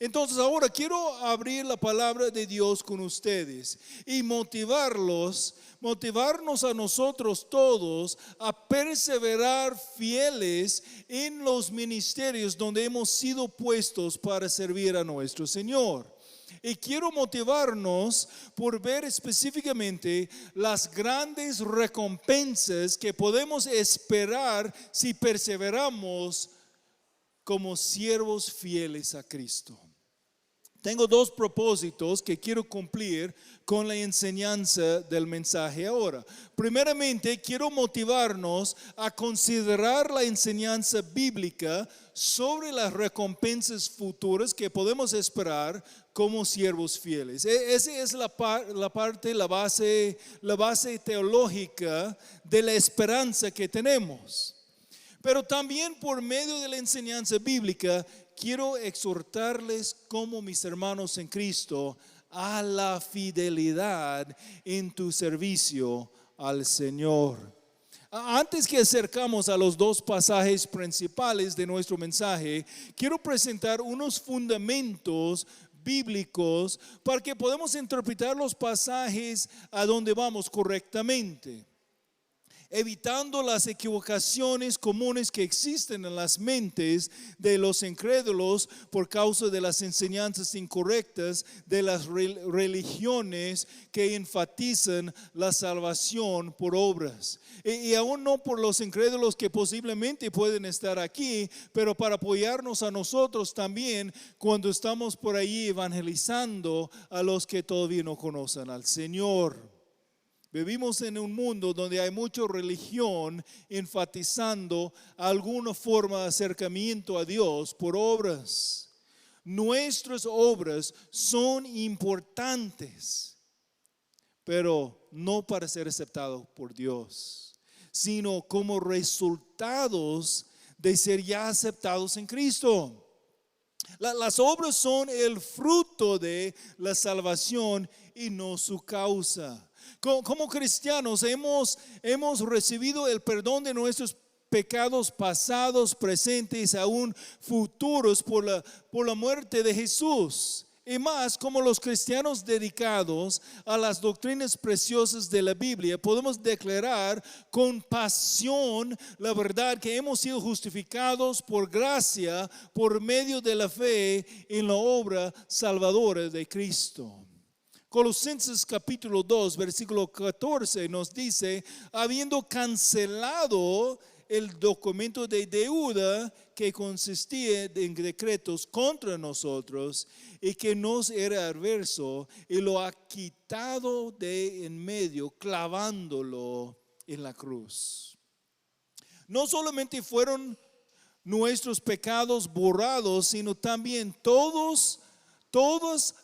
Entonces ahora quiero abrir la palabra de Dios con ustedes y motivarnos a nosotros todos a perseverar fieles en los ministerios donde hemos sido puestos para servir a nuestro Señor. Y quiero motivarnos por ver específicamente las grandes recompensas que podemos esperar si perseveramos como siervos fieles a Cristo. Tengo dos propósitos que quiero cumplir con la enseñanza del mensaje ahora. Primeramente, quiero motivarnos a considerar la enseñanza bíblica sobre las recompensas futuras que podemos esperar como siervos fieles. Esa es la base teológica de la esperanza que tenemos. Pero también por medio de la enseñanza bíblica, quiero exhortarles como mis hermanos en Cristo a la fidelidad en tu servicio al Señor. Antes que acercamos a los dos pasajes principales de nuestro mensaje, quiero presentar unos fundamentos bíblicos para que podamos interpretar los pasajes a donde vamos correctamente, evitando las equivocaciones comunes que existen en las mentes de los incrédulos por causa de las enseñanzas incorrectas de las religiones que enfatizan la salvación por obras. Y aún no por los incrédulos que posiblemente pueden estar aquí, pero para apoyarnos a nosotros también cuando estamos por ahí evangelizando a los que todavía no conocen al Señor. Vivimos en un mundo donde hay mucha religión enfatizando alguna forma de acercamiento a Dios por obras. Nuestras obras son importantes, pero no para ser aceptados por Dios, sino como resultados de ser ya aceptados en Cristo. Las obras son el fruto de la salvación y no su causa. Como cristianos hemos recibido el perdón de nuestros pecados pasados, presentes, aún futuros por la muerte de Jesús. Y más, como los cristianos dedicados a las doctrinas preciosas de la Biblia, podemos declarar con pasión la verdad que hemos sido justificados por gracia, por medio de la fe en la obra salvadora de Cristo. Colosenses capítulo 2, versículo 14 nos dice, habiendo cancelado el documento de deuda que consistía en decretos contra nosotros y que nos era adverso, y lo ha quitado de en medio, clavándolo en la cruz. No solamente fueron nuestros pecados borrados, sino también todas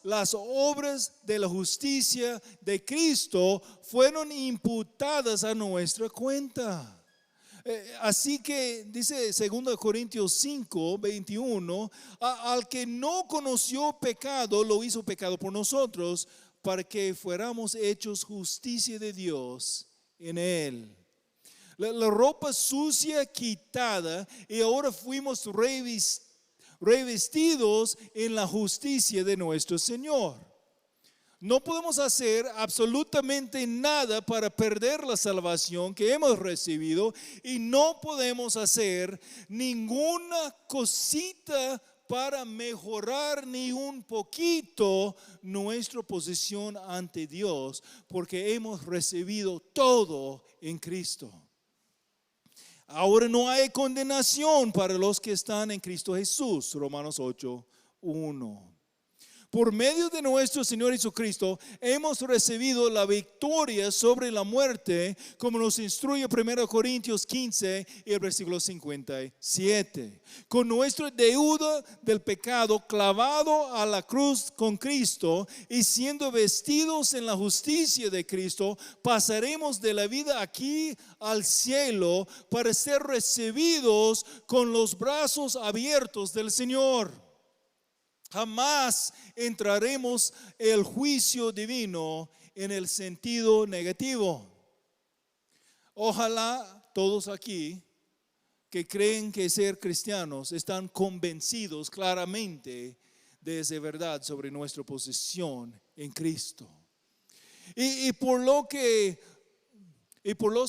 las obras de la justicia de Cristo fueron imputadas a nuestra cuenta. Así que dice 2 Corintios 5, 21, al que no conoció pecado, lo hizo pecado por nosotros, para que fuéramos hechos justicia de Dios en él. La ropa sucia quitada y ahora fuimos revestidos en la justicia de nuestro Señor. No podemos hacer absolutamente nada para perder la salvación que hemos recibido y no podemos hacer ninguna cosita para mejorar ni un poquito nuestra posición ante Dios, porque hemos recibido todo en Cristo. Ahora no hay condenación para los que están en Cristo Jesús, Romanos 8, 1. Por medio de nuestro Señor Jesucristo hemos recibido la victoria sobre la muerte, como nos instruye 1 Corintios 15 y el versículo 57. Con nuestra deuda del pecado clavado a la cruz con Cristo y siendo vestidos en la justicia de Cristo, pasaremos de la vida aquí al cielo para ser recibidos con los brazos abiertos del Señor. Jamás entraremos el juicio divino en el sentido negativo. Ojalá todos aquí que creen que ser cristianos están convencidos claramente de esa verdad sobre nuestra posición en Cristo. Y por los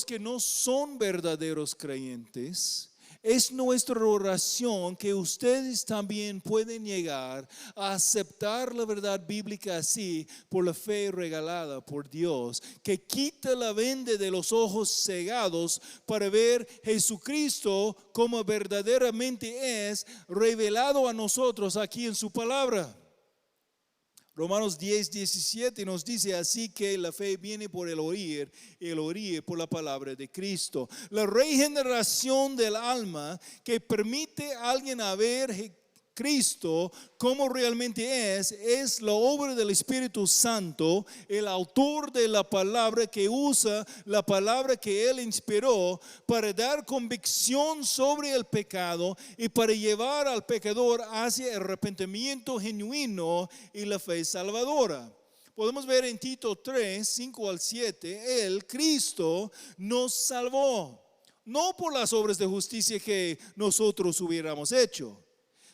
que no son verdaderos creyentes, es nuestra oración que ustedes también pueden llegar a aceptar la verdad bíblica así por la fe regalada por Dios, que quita la venda de los ojos cegados para ver Jesucristo como verdaderamente es revelado a nosotros aquí en su palabra. Romanos 10:17 nos dice: así que la fe viene por el oír por la palabra de Cristo. La regeneración del alma que permite a alguien a ver Cristo como realmente es la obra del Espíritu Santo, el autor de la palabra, que usa la palabra que Él inspiró para dar convicción sobre el pecado y para llevar al pecador hacia el arrepentimiento genuino y la fe salvadora. Podemos ver en Tito 3, 5 al 7, Él, Cristo, nos salvó, no por las obras de justicia que nosotros hubiéramos hecho,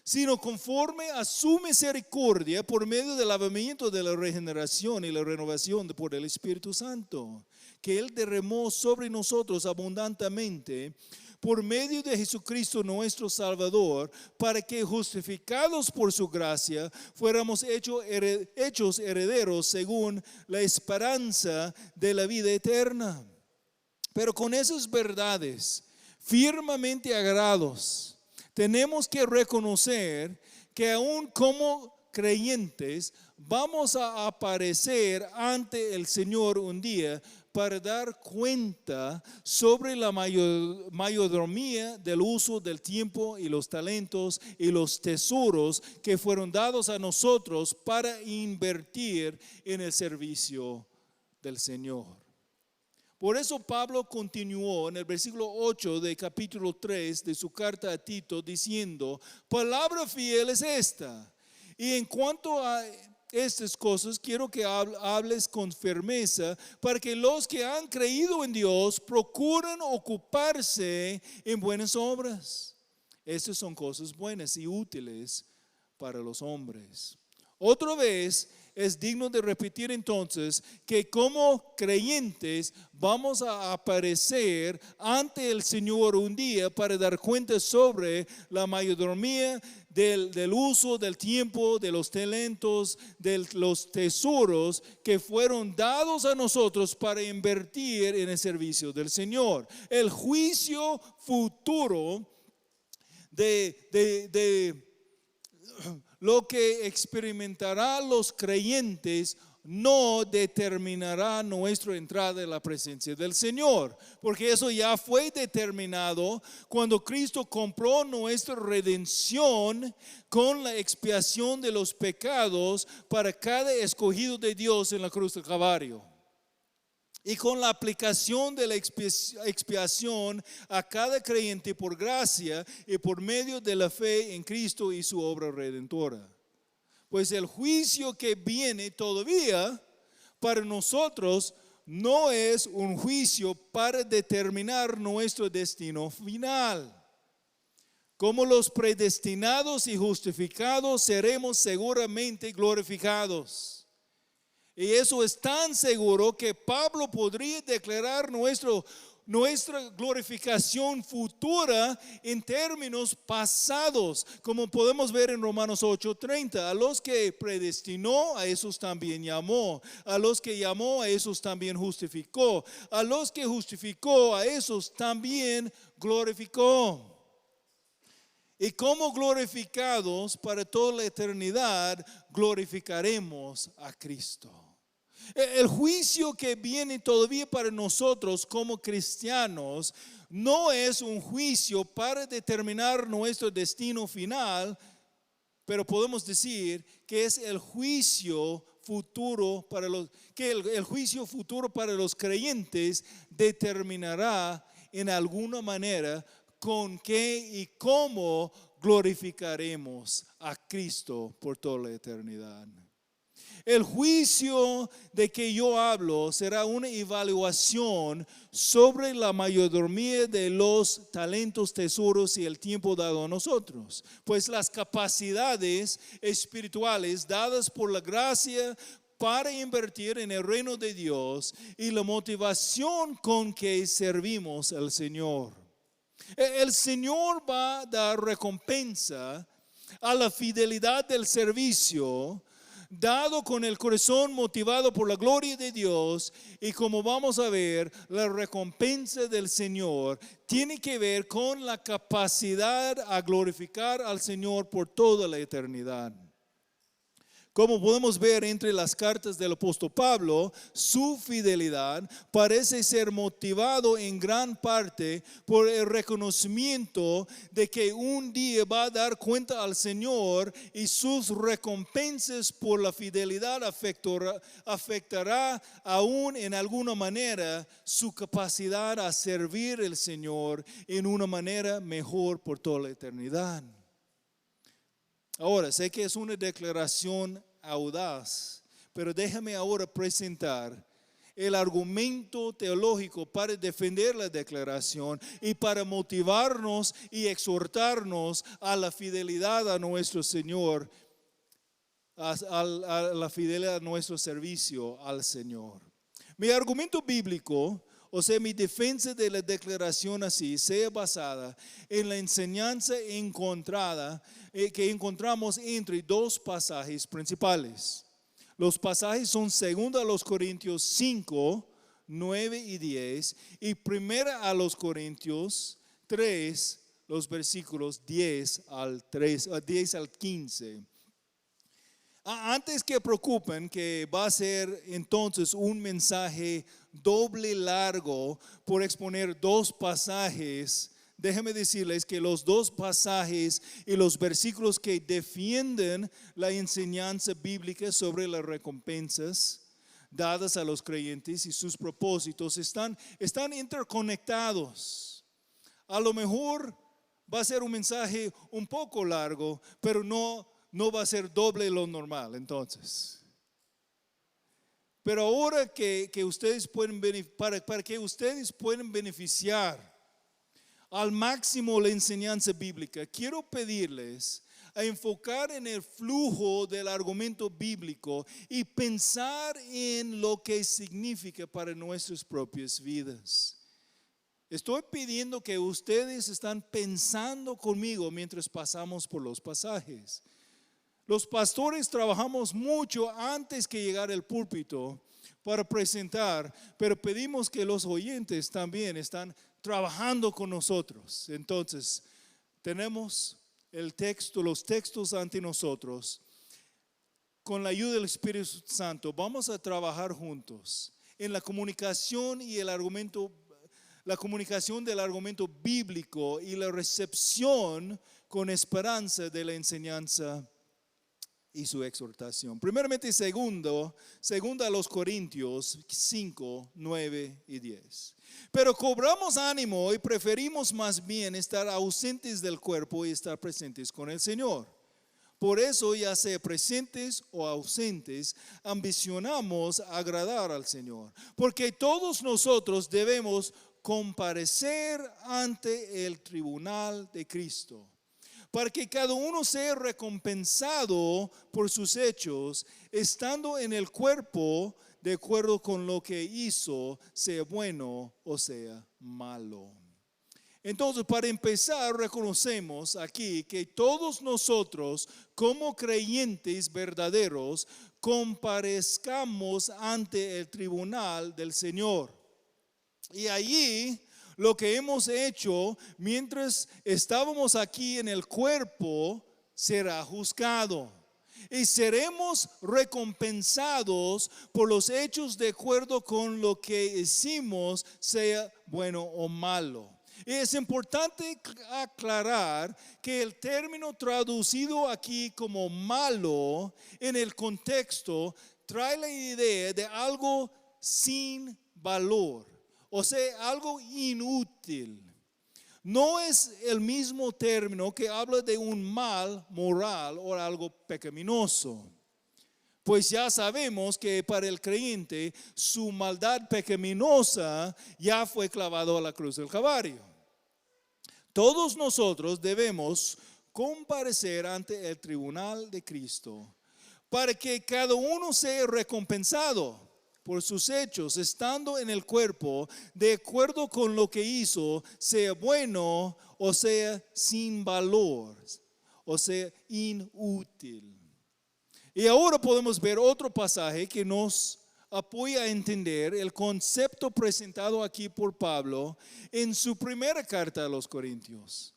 sino conforme a su misericordia por medio del lavamiento de la regeneración y la renovación por el Espíritu Santo, que Él derramó sobre nosotros abundantemente por medio de Jesucristo nuestro Salvador, para que justificados por su gracia fuéramos hechos herederos según la esperanza de la vida eterna. Pero con esas verdades firmemente agarrados, tenemos que reconocer que aún como creyentes vamos a aparecer ante el Señor un día para dar cuenta sobre la mayordomía del uso del tiempo y los talentos y los tesoros que fueron dados a nosotros para invertir en el servicio del Señor. Por eso Pablo continuó en el versículo 8 de capítulo 3 de su carta a Tito diciendo: palabra fiel es esta. Y en cuanto a estas cosas quiero que hables con firmeza, para que los que han creído en Dios procuren ocuparse en buenas obras. Estas son cosas buenas y útiles para los hombres. Otra vez es digno de repetir entonces que como creyentes vamos a aparecer ante el Señor un día para dar cuenta sobre la mayordomía del uso del tiempo, de los talentos, de los tesoros que fueron dados a nosotros para invertir en el servicio del Señor. El juicio futuro de lo que experimentarán los creyentes no determinará nuestra entrada en la presencia del Señor, porque eso ya fue determinado cuando Cristo compró nuestra redención con la expiación de los pecados para cada escogido de Dios en la cruz del Calvario. Y con la aplicación de la expiación a cada creyente por gracia y por medio de la fe en Cristo y su obra redentora. Pues el juicio que viene todavía para nosotros no es un juicio para determinar nuestro destino final. Como los predestinados y justificados seremos seguramente glorificados. Y eso es tan seguro que Pablo podría declarar nuestra glorificación futura en términos pasados, como podemos ver en Romanos 8:30. A los que predestinó, a esos también llamó. A los que llamó, a esos también justificó. A los que justificó, a esos también glorificó. Y como glorificados para toda la eternidad, glorificaremos a Cristo. El juicio que viene todavía para nosotros como cristianos no es un juicio para determinar nuestro destino final, pero podemos decir que es el juicio futuro el juicio futuro para los creyentes determinará en alguna manera con qué y cómo glorificaremos a Cristo por toda la eternidad. El juicio de que yo hablo será una evaluación sobre la mayordomía de los talentos, tesoros y el tiempo dado a nosotros. Pues las capacidades espirituales dadas por la gracia para invertir en el reino de Dios y la motivación con que servimos al Señor. El Señor va a dar recompensa a la fidelidad del servicio, dado con el corazón motivado por la gloria de Dios. Y como vamos a ver, la recompensa del Señor tiene que ver con la capacidad a glorificar al Señor por toda la eternidad. Como podemos ver entre las cartas del apóstol Pablo, su fidelidad parece ser motivado en gran parte por el reconocimiento de que un día va a dar cuenta al Señor y sus recompensas por la fidelidad afectará aún en alguna manera su capacidad a servir al Señor en una manera mejor por toda la eternidad. Ahora, sé que es una declaración audaz, pero déjame ahora presentar el argumento teológico para defender la declaración y para motivarnos y exhortarnos a la fidelidad a nuestro Señor, a la fidelidad a nuestro servicio al Señor. Mi argumento bíblico, o sea, mi defensa de la declaración así, sea basada en la enseñanza encontrada que encontramos entre dos pasajes principales. Los pasajes son 2 Corintios 5, 9 y 10 y 1 Corintios 3, los versículos 10 al 15. Antes que preocupen que va a ser entonces un mensaje doble largo por exponer dos pasajes, déjenme decirles que los dos pasajes y los versículos que defienden la enseñanza bíblica sobre las recompensas dadas a los creyentes y sus propósitos están interconectados. A lo mejor va a ser un mensaje un poco largo, pero no va a ser doble lo normal entonces. Pero ahora que ustedes pueden para que ustedes puedan beneficiar al máximo la enseñanza bíblica, quiero pedirles a enfocar en el flujo del argumento bíblico y pensar en lo que significa para nuestras propias vidas. Estoy pidiendo que ustedes están pensando conmigo mientras pasamos por los pasajes. Los pastores trabajamos mucho antes que llegar al púlpito para presentar, pero pedimos que los oyentes también están trabajando con nosotros. Entonces, tenemos los textos ante nosotros. Con la ayuda del Espíritu Santo, vamos a trabajar juntos en la comunicación y la comunicación del argumento bíblico y la recepción con esperanza de la enseñanza y su exhortación. Primeramente, segunda a los Corintios 5, 9 y 10. Pero cobramos ánimo y preferimos más bien estar ausentes del cuerpo y estar presentes con el Señor. Por eso, ya sea presentes o ausentes, ambicionamos agradar al Señor. Porque todos nosotros debemos comparecer ante el tribunal de Cristo, para que cada uno sea recompensado por sus hechos, estando en el cuerpo de acuerdo con lo que hizo, sea bueno o sea malo. Entonces, para empezar, reconocemos aquí que todos nosotros, como creyentes verdaderos, comparezcamos ante el tribunal del Señor. Y allí lo que hemos hecho mientras estábamos aquí en el cuerpo será juzgado. Y seremos recompensados por los hechos de acuerdo con lo que hicimos, sea bueno o malo. Y es importante aclarar que el término traducido aquí como malo en el contexto trae la idea de algo sin valor, o sea, algo inútil. No es el mismo término que habla de un mal moral o algo pecaminoso. Pues ya sabemos que para el creyente su maldad pecaminosa ya fue clavado a la cruz del Calvario. Todos nosotros debemos comparecer ante el tribunal de Cristo para que cada uno sea recompensado por sus hechos, estando en el cuerpo, de acuerdo con lo que hizo, sea bueno o sea sin valor, o sea inútil. Y ahora podemos ver otro pasaje que nos apoya a entender el concepto presentado aquí por Pablo en su primera carta a los Corintios.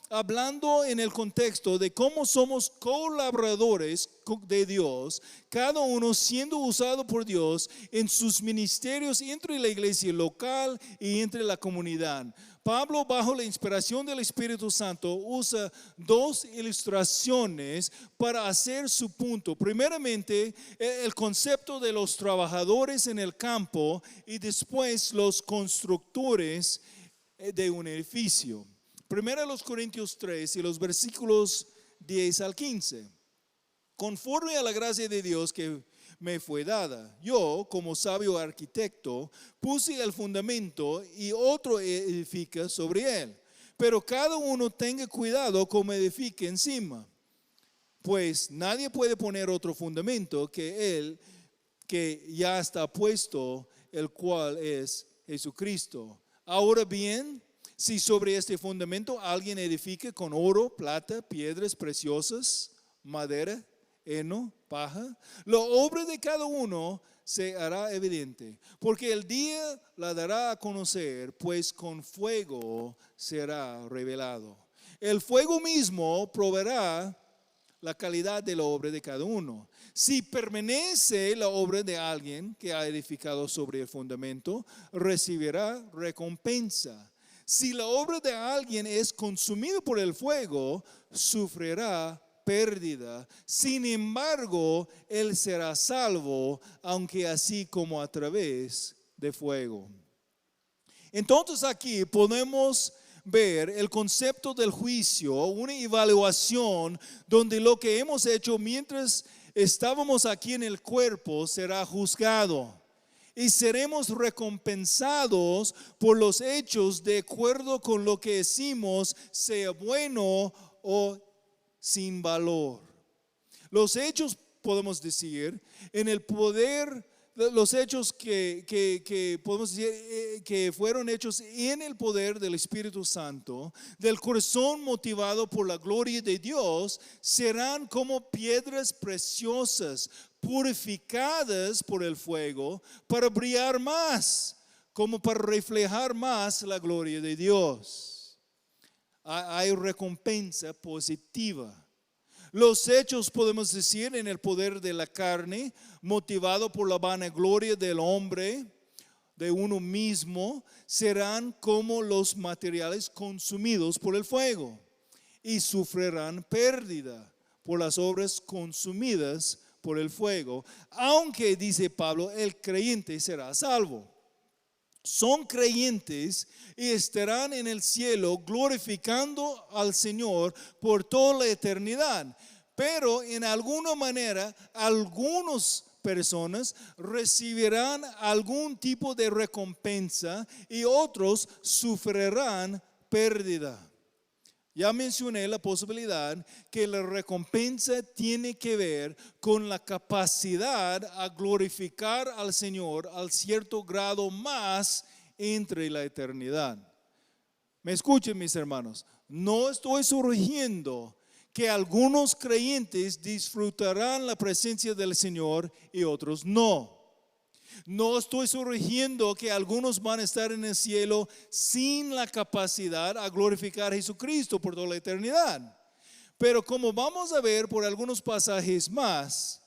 Hablando en el contexto de cómo somos colaboradores de Dios, cada uno siendo usado por Dios en sus ministerios entre la iglesia local y entre la comunidad. Pablo, bajo la inspiración del Espíritu Santo, usa dos ilustraciones para hacer su punto. Primeramente, el concepto de los trabajadores en el campo y después los constructores de un edificio. Primero los Corintios 3 y los versículos 10 al 15. Conforme a la gracia de Dios que me fue dada, yo como sabio arquitecto puse el fundamento y otro edifica sobre él. Pero cada uno tenga cuidado como edifique encima. Pues nadie puede poner otro fundamento que él que ya está puesto, el cual es Jesucristo. Ahora bien, si sobre este fundamento alguien edifica con oro, plata, piedras preciosas, madera, heno, paja, la obra de cada uno se hará evidente, porque el día la dará a conocer, pues con fuego será revelado. El fuego mismo proveerá la calidad de la obra de cada uno. Si permanece la obra de alguien que ha edificado sobre el fundamento, recibirá recompensa. Si la obra de alguien es consumida por el fuego, sufrirá pérdida. Sin embargo, él será salvo, aunque así como a través de fuego. Entonces aquí podemos ver el concepto del juicio, una evaluación donde lo que hemos hecho mientras estábamos aquí en el cuerpo será juzgado. Y seremos recompensados por los hechos de acuerdo con lo que hicimos, sea bueno o sin valor. Los hechos, podemos decir, en el poder, los hechos que podemos decir que fueron hechos en el poder del Espíritu Santo, del corazón motivado por la gloria de Dios, serán como piedras preciosas, purificadas por el fuego para brillar más, como para reflejar más la gloria de Dios. Hay recompensa positiva. Los hechos, podemos decir, en el poder de la carne, motivado por la vanagloria del hombre, de uno mismo, serán como los materiales consumidos por el fuego y sufrirán pérdida por las obras consumidas por el fuego, aunque, dice Pablo, el creyente será salvo. Son creyentes y estarán en el cielo glorificando al Señor por toda la eternidad. Pero en alguna manera, algunas personas recibirán algún tipo de recompensa y otros sufrirán pérdida. Ya mencioné la posibilidad que la recompensa tiene que ver con la capacidad a glorificar al Señor al cierto grado más entre la eternidad. Me escuchen, mis hermanos, no estoy sugiriendo que algunos creyentes disfrutarán la presencia del Señor y otros no. No estoy sugiriendo que algunos van a estar en el cielo sin la capacidad a glorificar a Jesucristo por toda la eternidad. Pero como vamos a ver por algunos pasajes más,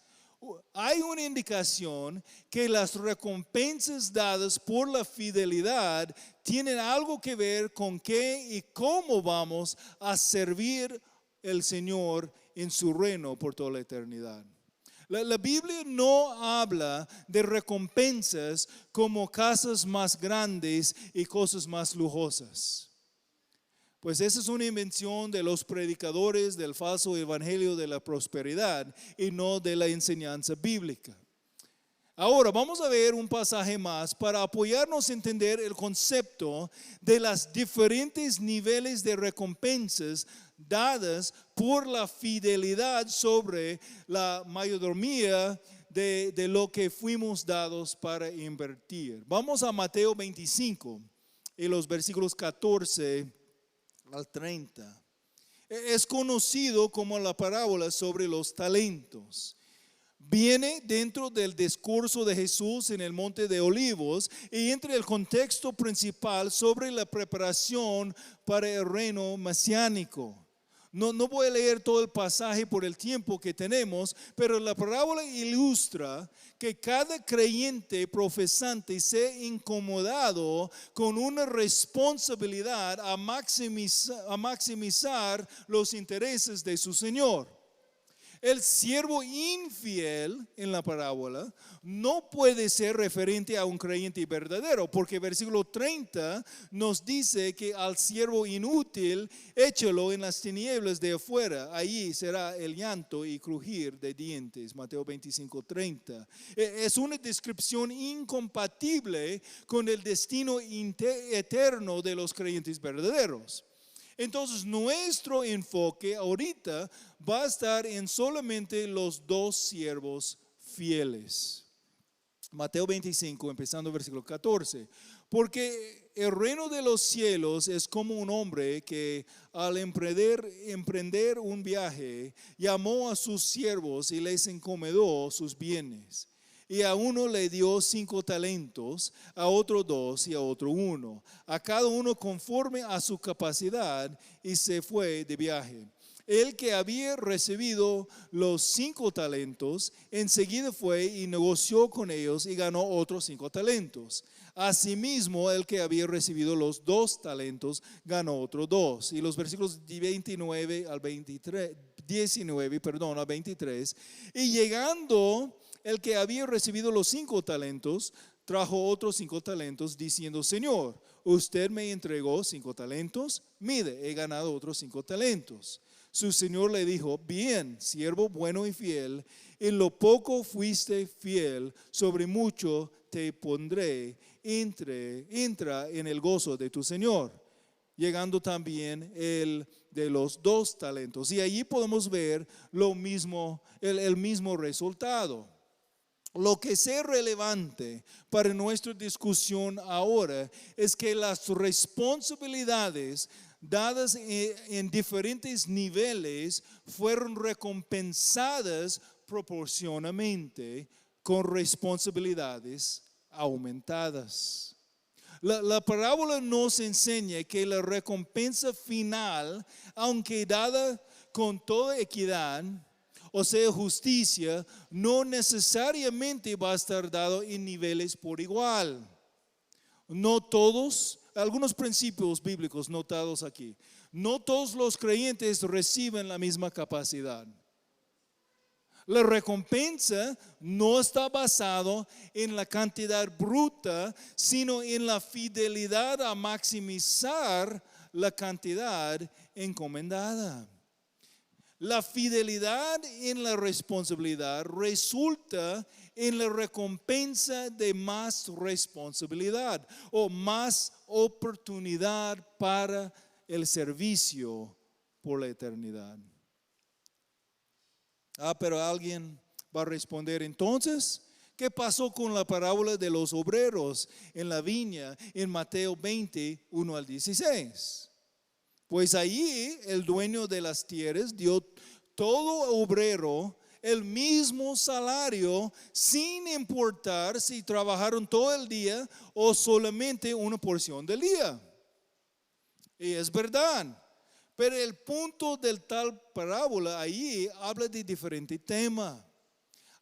hay una indicación que las recompensas dadas por la fidelidad tienen algo que ver con qué y cómo vamos a servir al Señor en su reino por toda la eternidad. La Biblia no habla de recompensas como casas más grandes y cosas más lujosas. Pues esa es una invención de los predicadores del falso evangelio de la prosperidad y no de la enseñanza bíblica. Ahora vamos a ver un pasaje más para apoyarnos a entender el concepto de las diferentes niveles de recompensas dadas por la fidelidad sobre la mayordomía de lo que fuimos dados para invertir. Vamos a Mateo 25 y los versículos 14 al 30. Es conocido como la parábola sobre los talentos. Viene dentro del discurso de Jesús en el Monte de Olivos y entre el contexto principal sobre la preparación para el reino mesiánico. No voy a leer todo el pasaje por el tiempo que tenemos, pero la parábola ilustra que cada creyente profesante sea incomodado con una responsabilidad a maximizar los intereses de su Señor. El siervo infiel en la parábola no puede ser referente a un creyente verdadero, porque versículo 30 nos dice que al siervo inútil échalo en las tinieblas de afuera, allí será el llanto y crujir de dientes. Mateo 25:30. Es una descripción incompatible con el destino eterno de los creyentes verdaderos. Entonces nuestro enfoque ahorita va a estar en solamente los dos siervos fieles. Mateo 25, empezando versículo 14. Porque el reino de los cielos es como un hombre que al emprender un viaje llamó a sus siervos y les encomendó sus bienes. Y a uno le dio 5 talentos, a otro 2 y a otro 1, a cada uno conforme a su capacidad, y se fue de viaje. El que había recibido los 5 talentos, enseguida fue y negoció con ellos y ganó otros 5 talentos. Asimismo, el que había recibido los 2 talentos, ganó otros 2. Y los versículos 19 al 23, al 23, y llegando el que había recibido los 5 talentos, trajo otros 5 talentos, diciendo: Señor, usted me entregó 5 talentos, mire, he ganado otros 5 talentos. Su señor le dijo: bien, siervo bueno y fiel, en lo poco fuiste fiel, sobre mucho te pondré, entra en el gozo de tu señor. Llegando también el de los 2 talentos. Y allí podemos ver lo mismo, el mismo resultado. Lo que es relevante para nuestra discusión ahora es que las responsabilidades dadas en diferentes niveles fueron recompensadas proporcionalmente con responsabilidades aumentadas. La parábola nos enseña que la recompensa final, aunque dada con toda equidad, o sea, justicia, no necesariamente va a estar dado en niveles por igual. No todos, algunos principios bíblicos notados aquí, no todos los creyentes reciben la misma capacidad. La recompensa no está basada en la cantidad bruta, sino en la fidelidad a maximizar la cantidad encomendada. La fidelidad en la responsabilidad resulta en la recompensa de más responsabilidad o más oportunidad para el servicio por la eternidad. Pero alguien va a responder: entonces, ¿qué pasó con la parábola de los obreros en la viña en Mateo 20, 1 al 16? Pues allí el dueño de las tierras dio todo obrero el mismo salario, sin importar si trabajaron todo el día o solamente una porción del día. Y es verdad. Pero el punto del tal parábola ahí habla de diferente tema.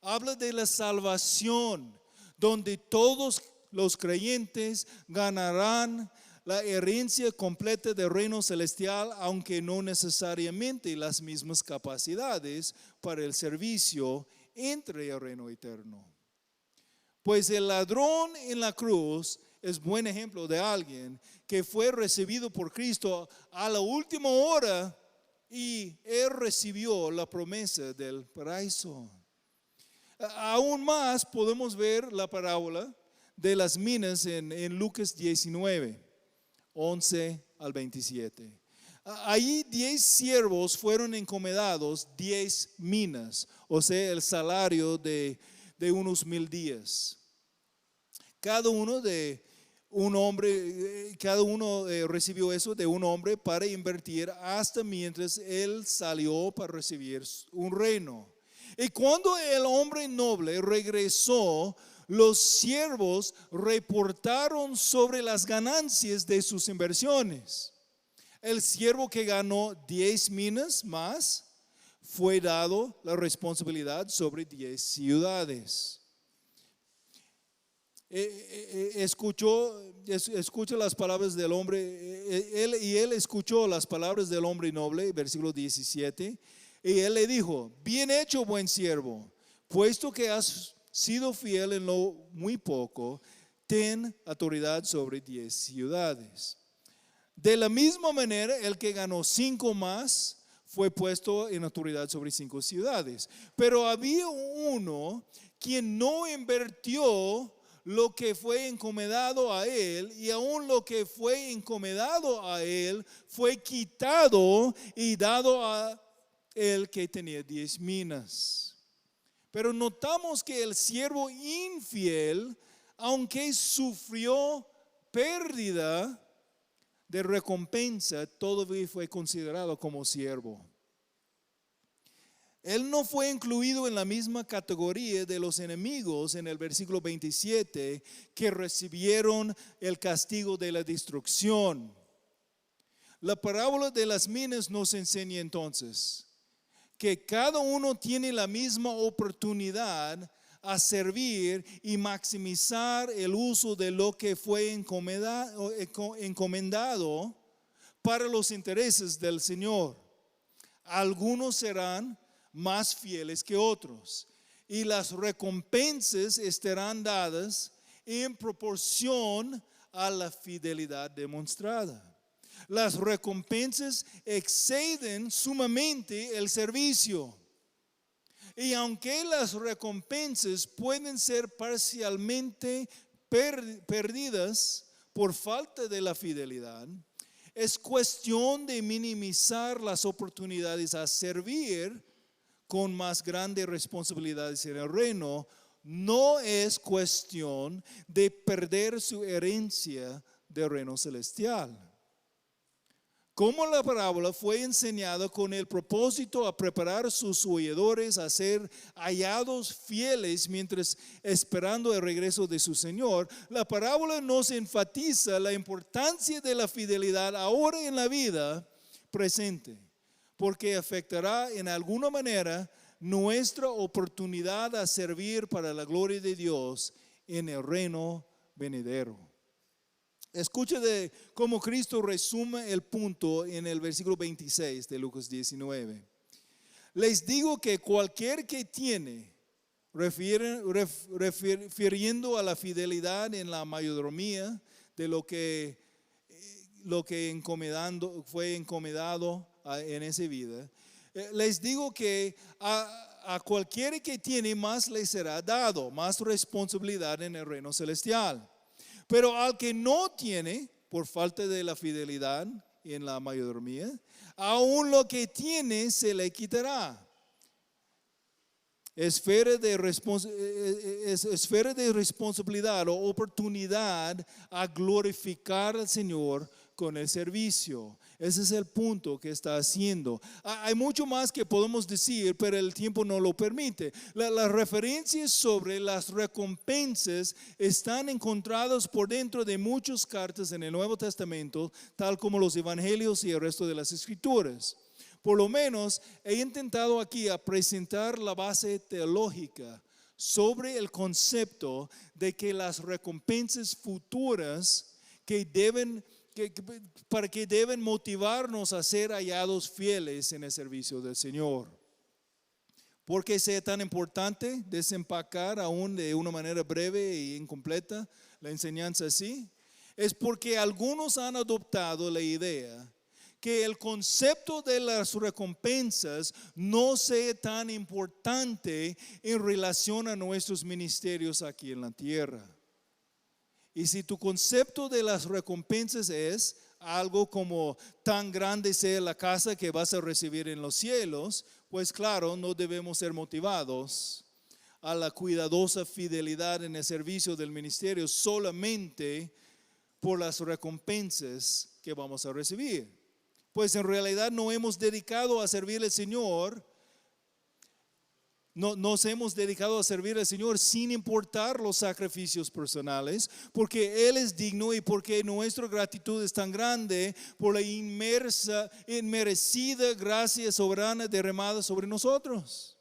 Habla de la salvación, donde todos los creyentes ganarán la herencia completa del reino celestial, aunque no necesariamente las mismas capacidades para el servicio entre el reino eterno. Pues el ladrón en la cruz es buen ejemplo de alguien que fue recibido por Cristo a la última hora y él recibió la promesa del paraíso. Aún más podemos ver la parábola de las minas en Lucas 19, 11 al 27. Allí 10 siervos fueron encomendados 10 minas, o sea, el salario de unos 1000 días. Cada uno recibió eso de un hombre para invertir hasta mientras él salió para recibir un reino. Y cuando el hombre noble regresó, los siervos reportaron sobre las ganancias de sus inversiones. El siervo que ganó 10 minas más fue dado la responsabilidad sobre 10 ciudades. Escucha las palabras del hombre, él escuchó las palabras del hombre noble, versículo 17, y él le dijo: bien hecho, buen siervo, puesto que has sido fiel en lo muy poco, ten autoridad sobre 10 ciudades. De la misma manera, el que ganó 5 más fue puesto en autoridad sobre 5 ciudades. Pero había uno quien no invirtió lo que fue encomendado a él, y aún lo que fue encomendado a él fue quitado y dado a el que tenía 10 minas. Pero notamos que el siervo infiel, aunque sufrió pérdida de recompensa, todavía fue considerado como siervo. Él no fue incluido en la misma categoría de los enemigos en el versículo 27 que recibieron el castigo de la destrucción. La parábola de las minas nos enseña entonces que cada uno tiene la misma oportunidad a servir y maximizar el uso de lo que fue encomendado para los intereses del Señor. Algunos serán más fieles que otros, y las recompensas estarán dadas en proporción a la fidelidad demostrada. Las recompensas exceden sumamente el servicio. Y aunque las recompensas pueden ser parcialmente perdidas por falta de la fidelidad, es cuestión de minimizar las oportunidades a servir con más grandes responsabilidades en el reino. No es cuestión de perder su herencia del reino celestial. Como la parábola fue enseñada con el propósito a preparar a sus oidores a ser hallados fieles mientras esperando el regreso de su Señor, la parábola nos enfatiza la importancia de la fidelidad ahora en la vida presente, porque afectará en alguna manera nuestra oportunidad a servir para la gloria de Dios en el reino venidero. Escucha de cómo Cristo resume el punto en el versículo 26 de Lucas 19. Les digo que cualquier que tiene, refiriendo a la fidelidad en la mayordomía de lo que fue encomendado en esa vida, les digo que a cualquiera que tiene, más le será dado, más responsabilidad en el reino celestial. Pero al que no tiene, por falta de la fidelidad en la mayordomía, aún lo que tiene se le quitará. Esfera de responsabilidad o oportunidad a glorificar al Señor con el servicio. Ese es el punto que está haciendo. Hay mucho más que podemos decir, pero el tiempo no lo permite. Las referencias sobre las recompensas están encontradas por dentro de muchas cartas en el Nuevo Testamento, tal como los evangelios y el resto de las escrituras. Por lo menos he intentado aquí a presentar la base teológica sobre el concepto de que las recompensas futuras deben motivarnos a ser hallados fieles en el servicio del Señor. ¿Por qué sea tan importante desempacar aún de una manera breve e incompleta la enseñanza así? es porque algunos han adoptado la idea que el concepto de las recompensas no sea tan importante en relación a nuestros ministerios aquí en la tierra. Y si tu concepto de las recompensas es algo como tan grande sea la casa que vas a recibir en los cielos, pues claro, no debemos ser motivados a la cuidadosa fidelidad en el servicio del ministerio solamente por las recompensas que vamos a recibir. Pues en realidad no hemos dedicado a servir al Señor, nos hemos dedicado a servir al Señor sin importar los sacrificios personales, porque Él es digno y porque nuestra gratitud es tan grande por la inmerecida gracia soberana derramada sobre nosotros.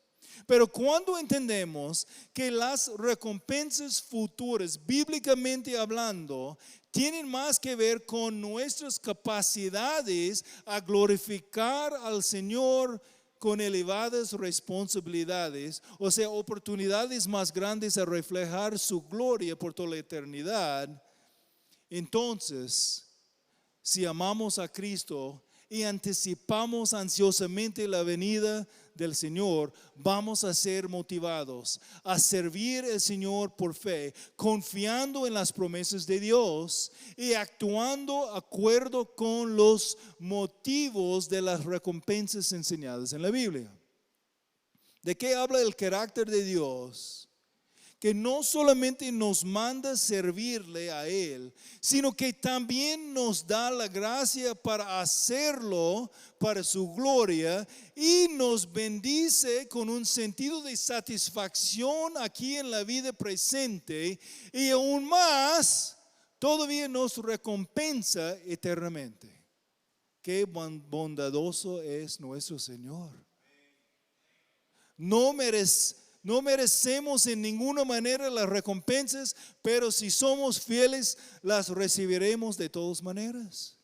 Pero cuando entendemos que las recompensas futuras, bíblicamente hablando, tienen más que ver con nuestras capacidades a glorificar al Señor con elevadas responsabilidades, o sea, oportunidades más grandes a reflejar su gloria por toda la eternidad, entonces, si amamos a Cristo y anticipamos ansiosamente la venida del Señor, vamos a ser motivados a servir al Señor por fe, confiando en las promesas de Dios y actuando de acuerdo con los motivos de las recompensas enseñadas en la Biblia. ¿De qué habla el carácter de Dios? Que no solamente nos manda servirle a Él, sino que también nos da la gracia para hacerlo para su gloria y nos bendice con un sentido de satisfacción aquí en la vida presente y aún más, todavía nos recompensa eternamente. Qué bondadoso es nuestro Señor. No merecemos en ninguna manera las recompensas, pero si somos fieles, las recibiremos de todas maneras.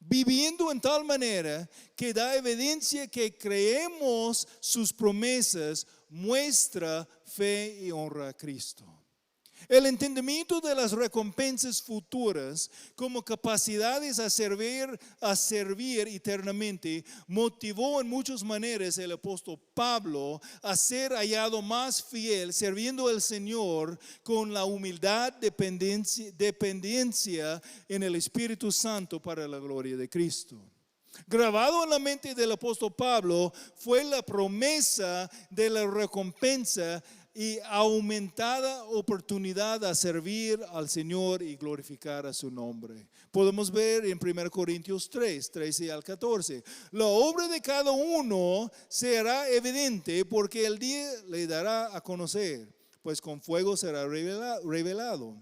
Viviendo en tal manera que da evidencia que creemos sus promesas, muestra fe y honra a Cristo. El entendimiento de las recompensas futuras como capacidades a servir eternamente motivó en muchas maneras el apóstol Pablo a ser hallado más fiel sirviendo al Señor con la humildad, dependencia en el Espíritu Santo para la gloria de Cristo. Grabado en la mente del apóstol Pablo fue la promesa de la recompensa y aumentada oportunidad a servir al Señor y glorificar a su nombre. Podemos ver en 1 Corintios 3, 13 al 14. La obra de cada uno será evidente porque el día le dará a conocer, pues con fuego será revelado.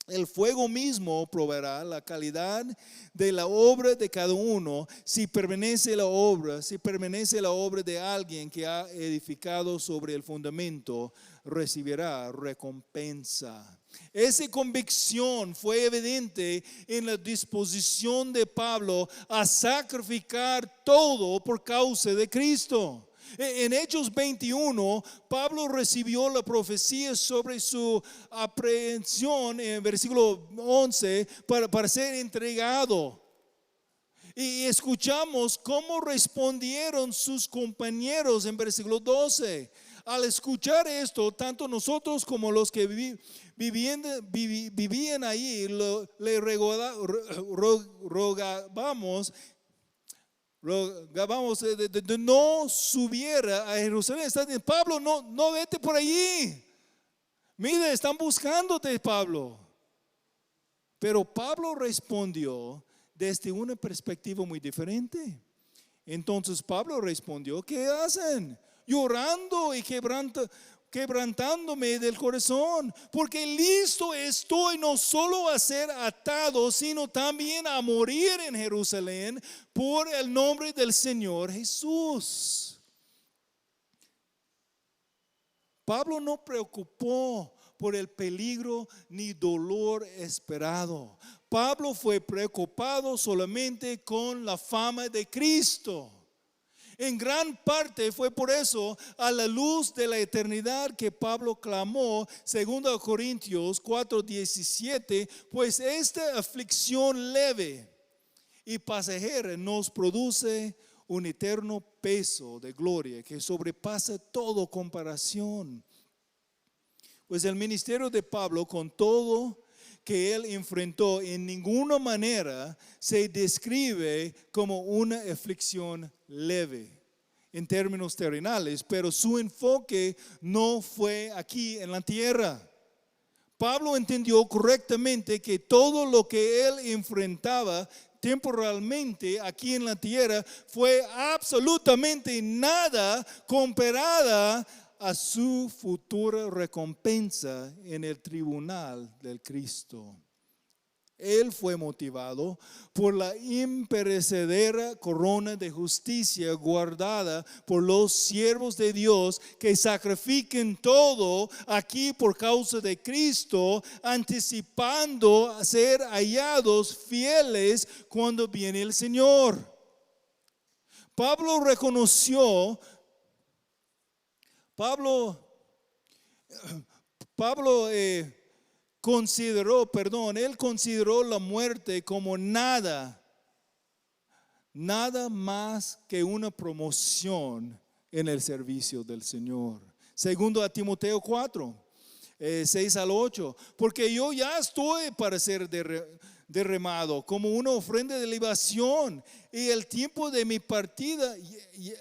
El fuego mismo probará la calidad de la obra de cada uno. Si permanece la obra de alguien que ha edificado sobre el fundamento, recibirá recompensa. Esa convicción fue evidente en la disposición de Pablo a sacrificar todo por causa de Cristo. En Hechos 21, Pablo recibió la profecía sobre su aprehensión en versículo 11 para ser entregado. Y escuchamos cómo respondieron sus compañeros en versículo 12. Al escuchar esto, tanto nosotros como los que vivían ahí, le rogábamos de no subiera a Jerusalén. Está diciendo, Pablo, no vete por allí. Mira, están buscándote, Pablo. Pero Pablo respondió desde una perspectiva muy diferente. Entonces Pablo respondió, ¿qué hacen? Llorando y quebrantándome del corazón, porque listo estoy no solo a ser atado, sino también a morir en Jerusalén por el nombre del Señor Jesús. Pablo no preocupó por el peligro ni dolor esperado. Pablo fue preocupado solamente con la fama de Cristo. En gran parte fue por eso, a la luz de la eternidad, que Pablo clamó, 2 Corintios 4:17, pues esta aflicción leve y pasajera nos produce un eterno peso de gloria que sobrepasa toda comparación. Pues el ministerio de Pablo, con todo que él enfrentó, en ninguna manera se describe como una aflicción leve en términos terrenales, pero su enfoque no fue aquí en la tierra. Pablo entendió correctamente que todo lo que él enfrentaba temporalmente aquí en la tierra fue absolutamente nada comparada a su futura recompensa en el tribunal del Cristo. Él fue motivado por la imperecedera corona de justicia guardada por los siervos de Dios que sacrifiquen todo aquí por causa de Cristo, anticipando a ser hallados fieles cuando viene el Señor. Pablo consideró la muerte como nada más que una promoción en el servicio del Señor. Segundo a Timoteo 4, 6 al 8, porque yo ya estoy para ser derramado como una ofrenda de libación, y el tiempo de mi partida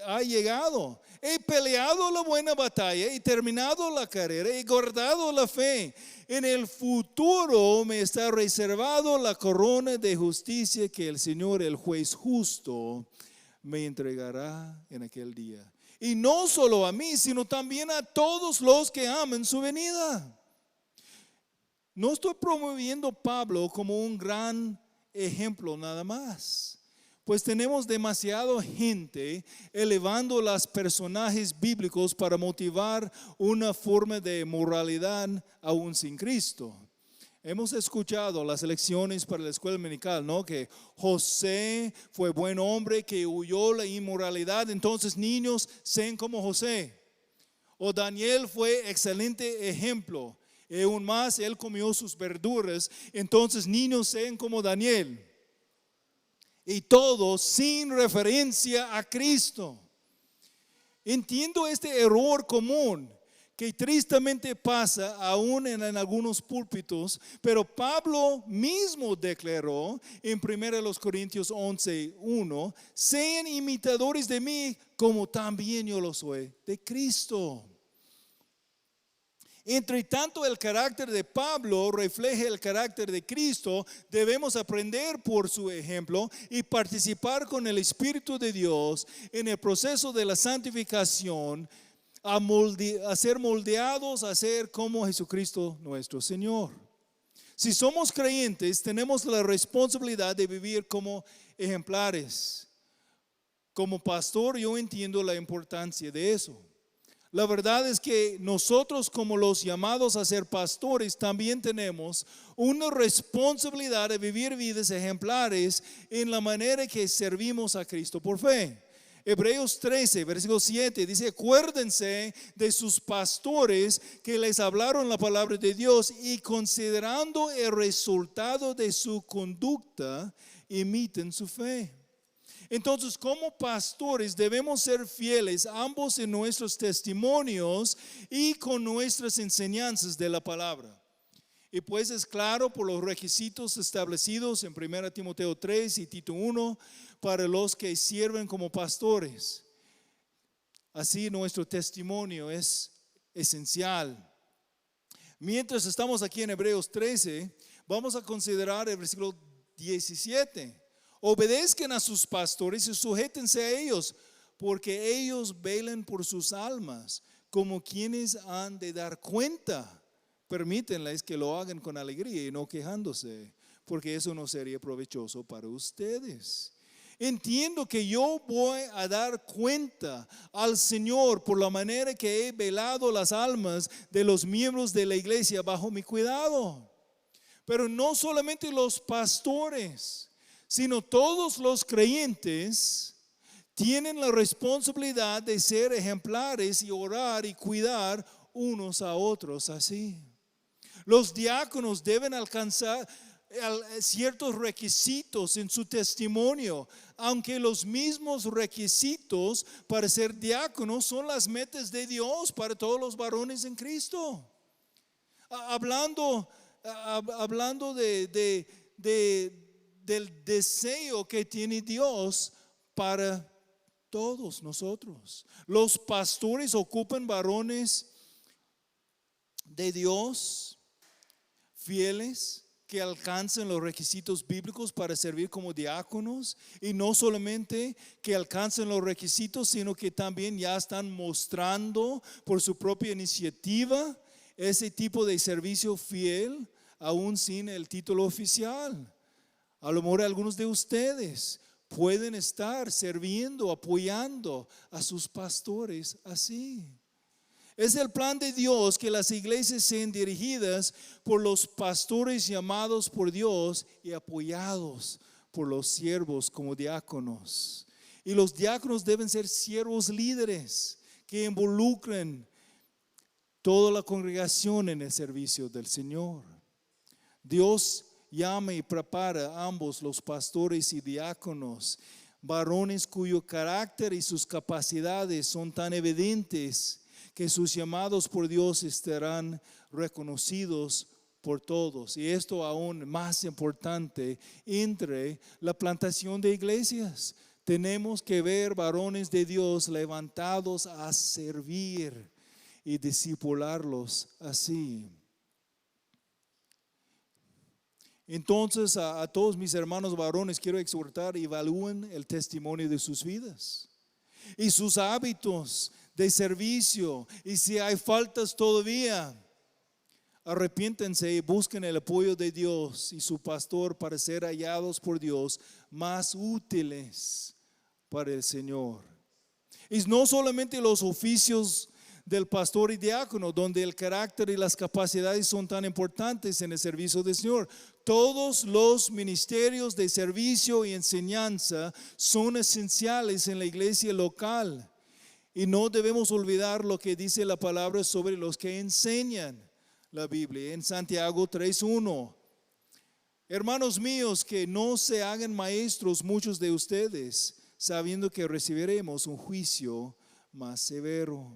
ha llegado. He peleado la buena batalla, he terminado la carrera, he guardado la fe. En el futuro me está reservado la corona de justicia que el Señor, el juez justo, me entregará en aquel día. Y no solo a mí, sino también a todos los que aman su venida. No estoy promoviendo a Pablo como un gran ejemplo nada más, pues tenemos demasiada gente elevando los personajes bíblicos para motivar una forma de moralidad aún sin Cristo. Hemos escuchado las lecciones para la escuela dominical, ¿no? Que José fue buen hombre que huyó la inmoralidad, entonces niños sean como José. O Daniel fue excelente ejemplo, y aún más él comió sus verduras, entonces niños sean como Daniel. Y todo sin referencia a Cristo. Entiendo este error común que tristemente pasa aún en algunos púlpitos, pero Pablo mismo declaró en 1 Corintios 11:1, sean imitadores de mí como también yo lo soy de Cristo. Entre tanto, el carácter de Pablo refleja el carácter de Cristo. Debemos aprender por su ejemplo y participar con el Espíritu de Dios en el proceso de la santificación, a ser moldeados a ser como Jesucristo nuestro Señor. Si somos creyentes, tenemos la responsabilidad de vivir como ejemplares. Como pastor, yo entiendo la importancia de eso. La verdad es que nosotros, como los llamados a ser pastores, también tenemos una responsabilidad de vivir vidas ejemplares en la manera que servimos a Cristo por fe. Hebreos 13, versículo 7 dice: acuérdense de sus pastores que les hablaron la palabra de Dios, y considerando el resultado de su conducta, imiten su fe. Entonces, como pastores debemos ser fieles ambos en nuestros testimonios y con nuestras enseñanzas de la palabra. Y pues es claro por los requisitos establecidos en 1 Timoteo 3 y Tito 1 para los que sirven como pastores. Así nuestro testimonio es esencial. Mientras estamos aquí en Hebreos 13, vamos a considerar el versículo 17. Obedezcan a sus pastores y sujétense a ellos, porque ellos velan por sus almas, como quienes han de dar cuenta. Permítanles que lo hagan con alegría y no quejándose, porque eso no sería provechoso para ustedes. Entiendo que yo voy a dar cuenta al Señor por la manera que he velado las almas de los miembros de la iglesia bajo mi cuidado. Pero no solamente los pastores, sino todos los creyentes tienen la responsabilidad de ser ejemplares y orar y cuidar unos a otros así. Los diáconos deben alcanzar ciertos requisitos en su testimonio, aunque los mismos requisitos para ser diáconos son las metas de Dios para todos los varones en Cristo. Hablando del deseo que tiene Dios para todos nosotros. Los pastores ocupan varones de Dios fieles que alcancen los requisitos bíblicos para servir como diáconos, y no solamente que alcancen los requisitos, sino que también ya están mostrando por su propia iniciativa ese tipo de servicio fiel, aún sin el título oficial. A lo mejor algunos de ustedes pueden estar sirviendo, apoyando a sus pastores así. Es el plan de Dios que las iglesias sean dirigidas por los pastores llamados por Dios y apoyados por los siervos como diáconos. Y los diáconos deben ser siervos líderes que involucren toda la congregación en el servicio del Señor. Dios llama y prepara a ambos, los pastores y diáconos, varones cuyo carácter y sus capacidades son tan evidentes que sus llamados por Dios estarán reconocidos por todos. Y esto aún más importante, entre la plantación de iglesias, tenemos que ver varones de Dios levantados a servir y discipularlos así. Entonces a todos mis hermanos varones quiero exhortar: evalúen el testimonio de sus vidas y sus hábitos de servicio, y si hay faltas todavía, arrepiéntense y busquen el apoyo de Dios y su pastor para ser hallados por Dios más útiles para el Señor. Y no solamente los oficios del pastor y diácono, donde el carácter y las capacidades son tan importantes en el servicio del Señor. Todos los ministerios de servicio y enseñanza son esenciales en la iglesia local. Y no debemos olvidar lo que dice la palabra sobre los que enseñan la Biblia en Santiago 3:1. Hermanos míos, que no se hagan maestros muchos de ustedes, sabiendo que recibiremos un juicio más severo.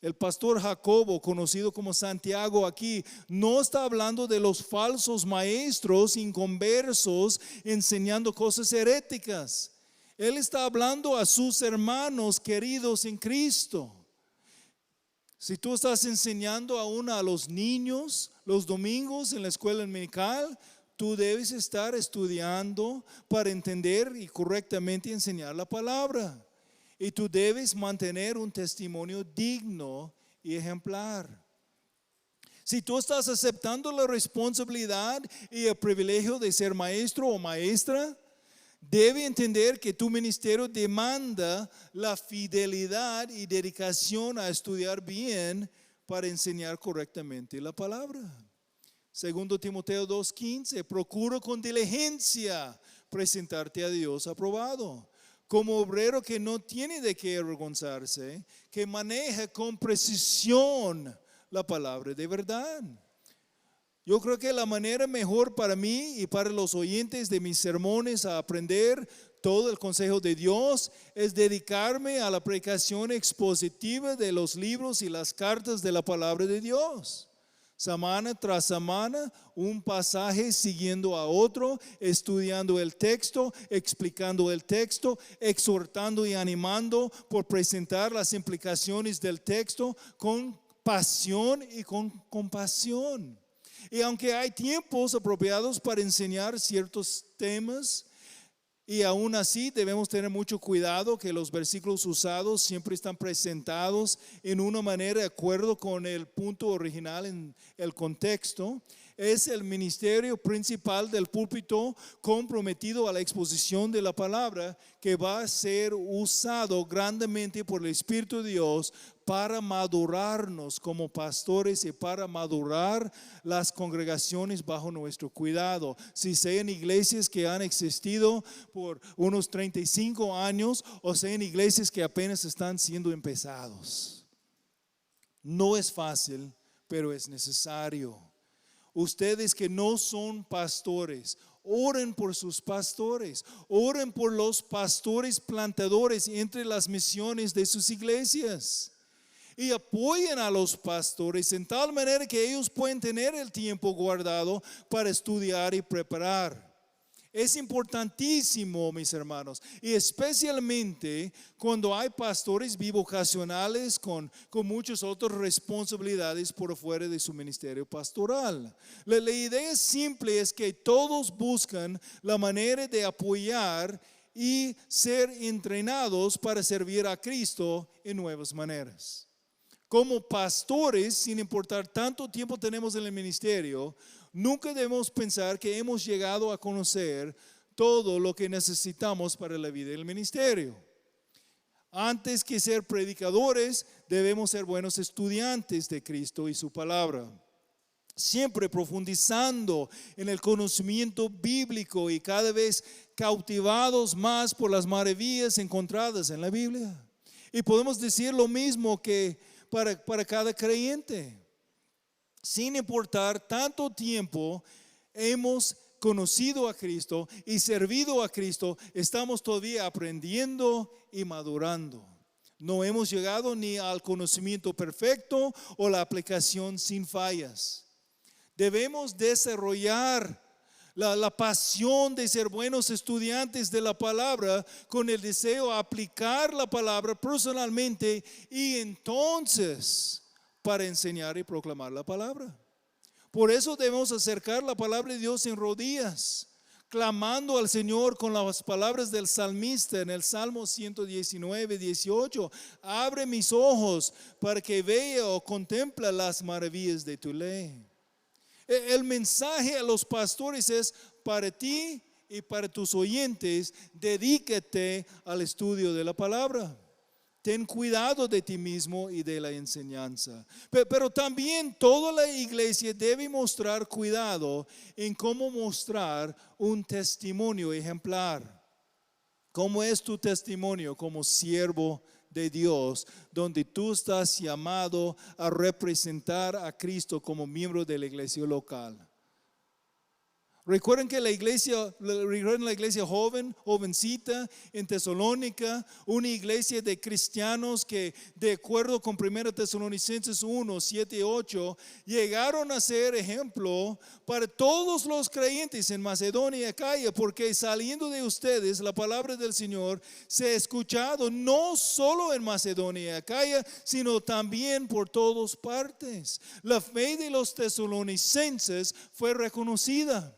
El pastor Jacobo, conocido como Santiago aquí, no está hablando de los falsos maestros inconversos enseñando cosas heréticas. Él está hablando a sus hermanos queridos en Cristo. Si tú estás enseñando aún a los niños los domingos en la escuela dominical, tú debes estar estudiando para entender y correctamente enseñar la palabra. Y tú debes mantener un testimonio digno y ejemplar. Si tú estás aceptando la responsabilidad y el privilegio de ser maestro o maestra, debe entender que tu ministerio demanda la fidelidad y dedicación a estudiar bien para enseñar correctamente la palabra. Segundo Timoteo 2:15, procura con diligencia presentarte a Dios aprobado, como obrero que no tiene de qué avergonzarse, que maneja con precisión la palabra de verdad. Yo creo que la manera mejor para mí y para los oyentes de mis sermones a aprender todo el consejo de Dios es dedicarme a la predicación expositiva de los libros y las cartas de la palabra de Dios. Semana tras semana, un pasaje siguiendo a otro, estudiando el texto, explicando el texto, exhortando y animando por presentar las implicaciones del texto con pasión y con compasión. Y aunque hay tiempos apropiados para enseñar ciertos temas, y aún así debemos tener mucho cuidado que los versículos usados siempre están presentados en una manera de acuerdo con el punto original en el contexto. Es el ministerio principal del púlpito comprometido a la exposición de la palabra que va a ser usado grandemente por el Espíritu de Dios para madurarnos como pastores y para madurar las congregaciones bajo nuestro cuidado. Si sean iglesias que han existido por unos 35 años o sean iglesias que apenas están siendo empezados. No es fácil, pero es necesario. Ustedes que no son pastores, oren por sus pastores, oren por los pastores plantadores entre las misiones de sus iglesias. Y apoyen a los pastores en tal manera que ellos pueden tener el tiempo guardado para estudiar y preparar. Es importantísimo, mis hermanos, y especialmente cuando hay pastores bivocacionales con muchas otras responsabilidades por fuera de su ministerio pastoral. La idea simple es que todos buscan la manera de apoyar y ser entrenados para servir a Cristo en nuevas maneras. Como pastores, sin importar tanto tiempo tenemos en el ministerio, nunca debemos pensar que hemos llegado a conocer todo lo que necesitamos para la vida del ministerio. Antes que ser predicadores, debemos ser buenos estudiantes de Cristo y su palabra. Siempre profundizando en el conocimiento bíblico y cada vez cautivados más por las maravillas encontradas en la Biblia. Y podemos decir lo mismo que para cada creyente. Sin importar tanto tiempo hemos conocido a Cristo y servido a Cristo, estamos todavía aprendiendo y madurando. No hemos llegado ni al conocimiento perfecto o la aplicación sin fallas. Debemos desarrollar la pasión de ser buenos estudiantes de la palabra con el deseo de aplicar la palabra personalmente y entonces para enseñar y proclamar la palabra. Por eso debemos acercar la palabra de Dios en rodillas, clamando al Señor con las palabras del salmista en el Salmo 119, 18. Abre mis ojos para que vea o contemple las maravillas de tu ley. El mensaje a los pastores es para ti y para tus oyentes: dedícate al estudio de la palabra. Ten cuidado de ti mismo y de la enseñanza. Pero también toda la iglesia debe mostrar cuidado en cómo mostrar un testimonio ejemplar. ¿Cómo es tu testimonio como siervo de Dios, donde tú estás llamado a representar a Cristo como miembro de la iglesia local? Recuerden que la iglesia jovencita en Tesalónica, una iglesia de cristianos que de acuerdo con 1 Tesalonicenses 1, 7 y 8, llegaron a ser ejemplo para todos los creyentes en Macedonia y Acaya, porque saliendo de ustedes la palabra del Señor se ha escuchado no solo en Macedonia y Acaya, sino también por todas partes. La fe de los tesalonicenses fue reconocida.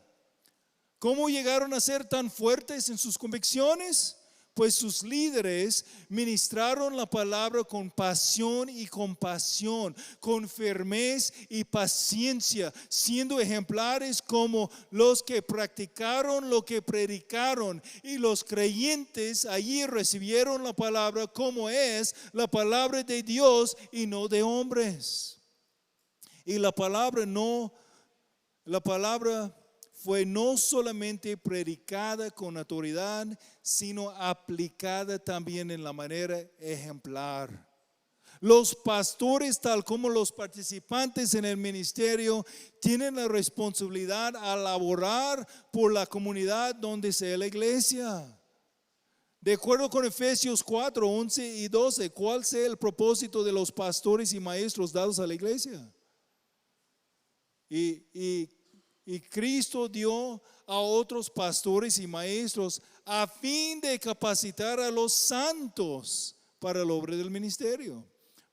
¿Cómo llegaron a ser tan fuertes en sus convicciones? Pues sus líderes ministraron la palabra con pasión y compasión, con firmeza y paciencia, siendo ejemplares como los que practicaron lo que predicaron. Y los creyentes allí recibieron la palabra como es la palabra de Dios y no de hombres. Y la palabra fue no solamente predicada con autoridad, sino aplicada también en la manera ejemplar. Los pastores, tal como los participantes en el ministerio, tienen la responsabilidad a laborar por la comunidad donde sea la iglesia. De acuerdo con Efesios 4, 11 y 12, ¿cuál sea el propósito de los pastores y maestros dados a la iglesia? Y Cristo dio a otros pastores y maestros a fin de capacitar a los santos para la obra del ministerio,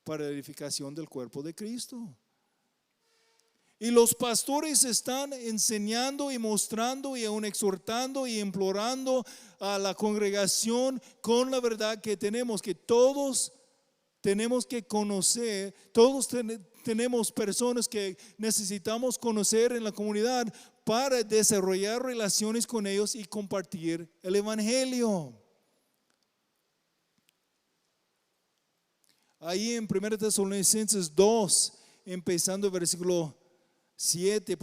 para la edificación del cuerpo de Cristo. Y los pastores están enseñando y mostrando y aún exhortando y implorando a la congregación con la verdad que tenemos, que todos tenemos que conocer, todos tenemos personas que necesitamos conocer en la comunidad para desarrollar relaciones con ellos y compartir el evangelio. ahí en 1 Tesalonicenses 2, empezando el versículo 7,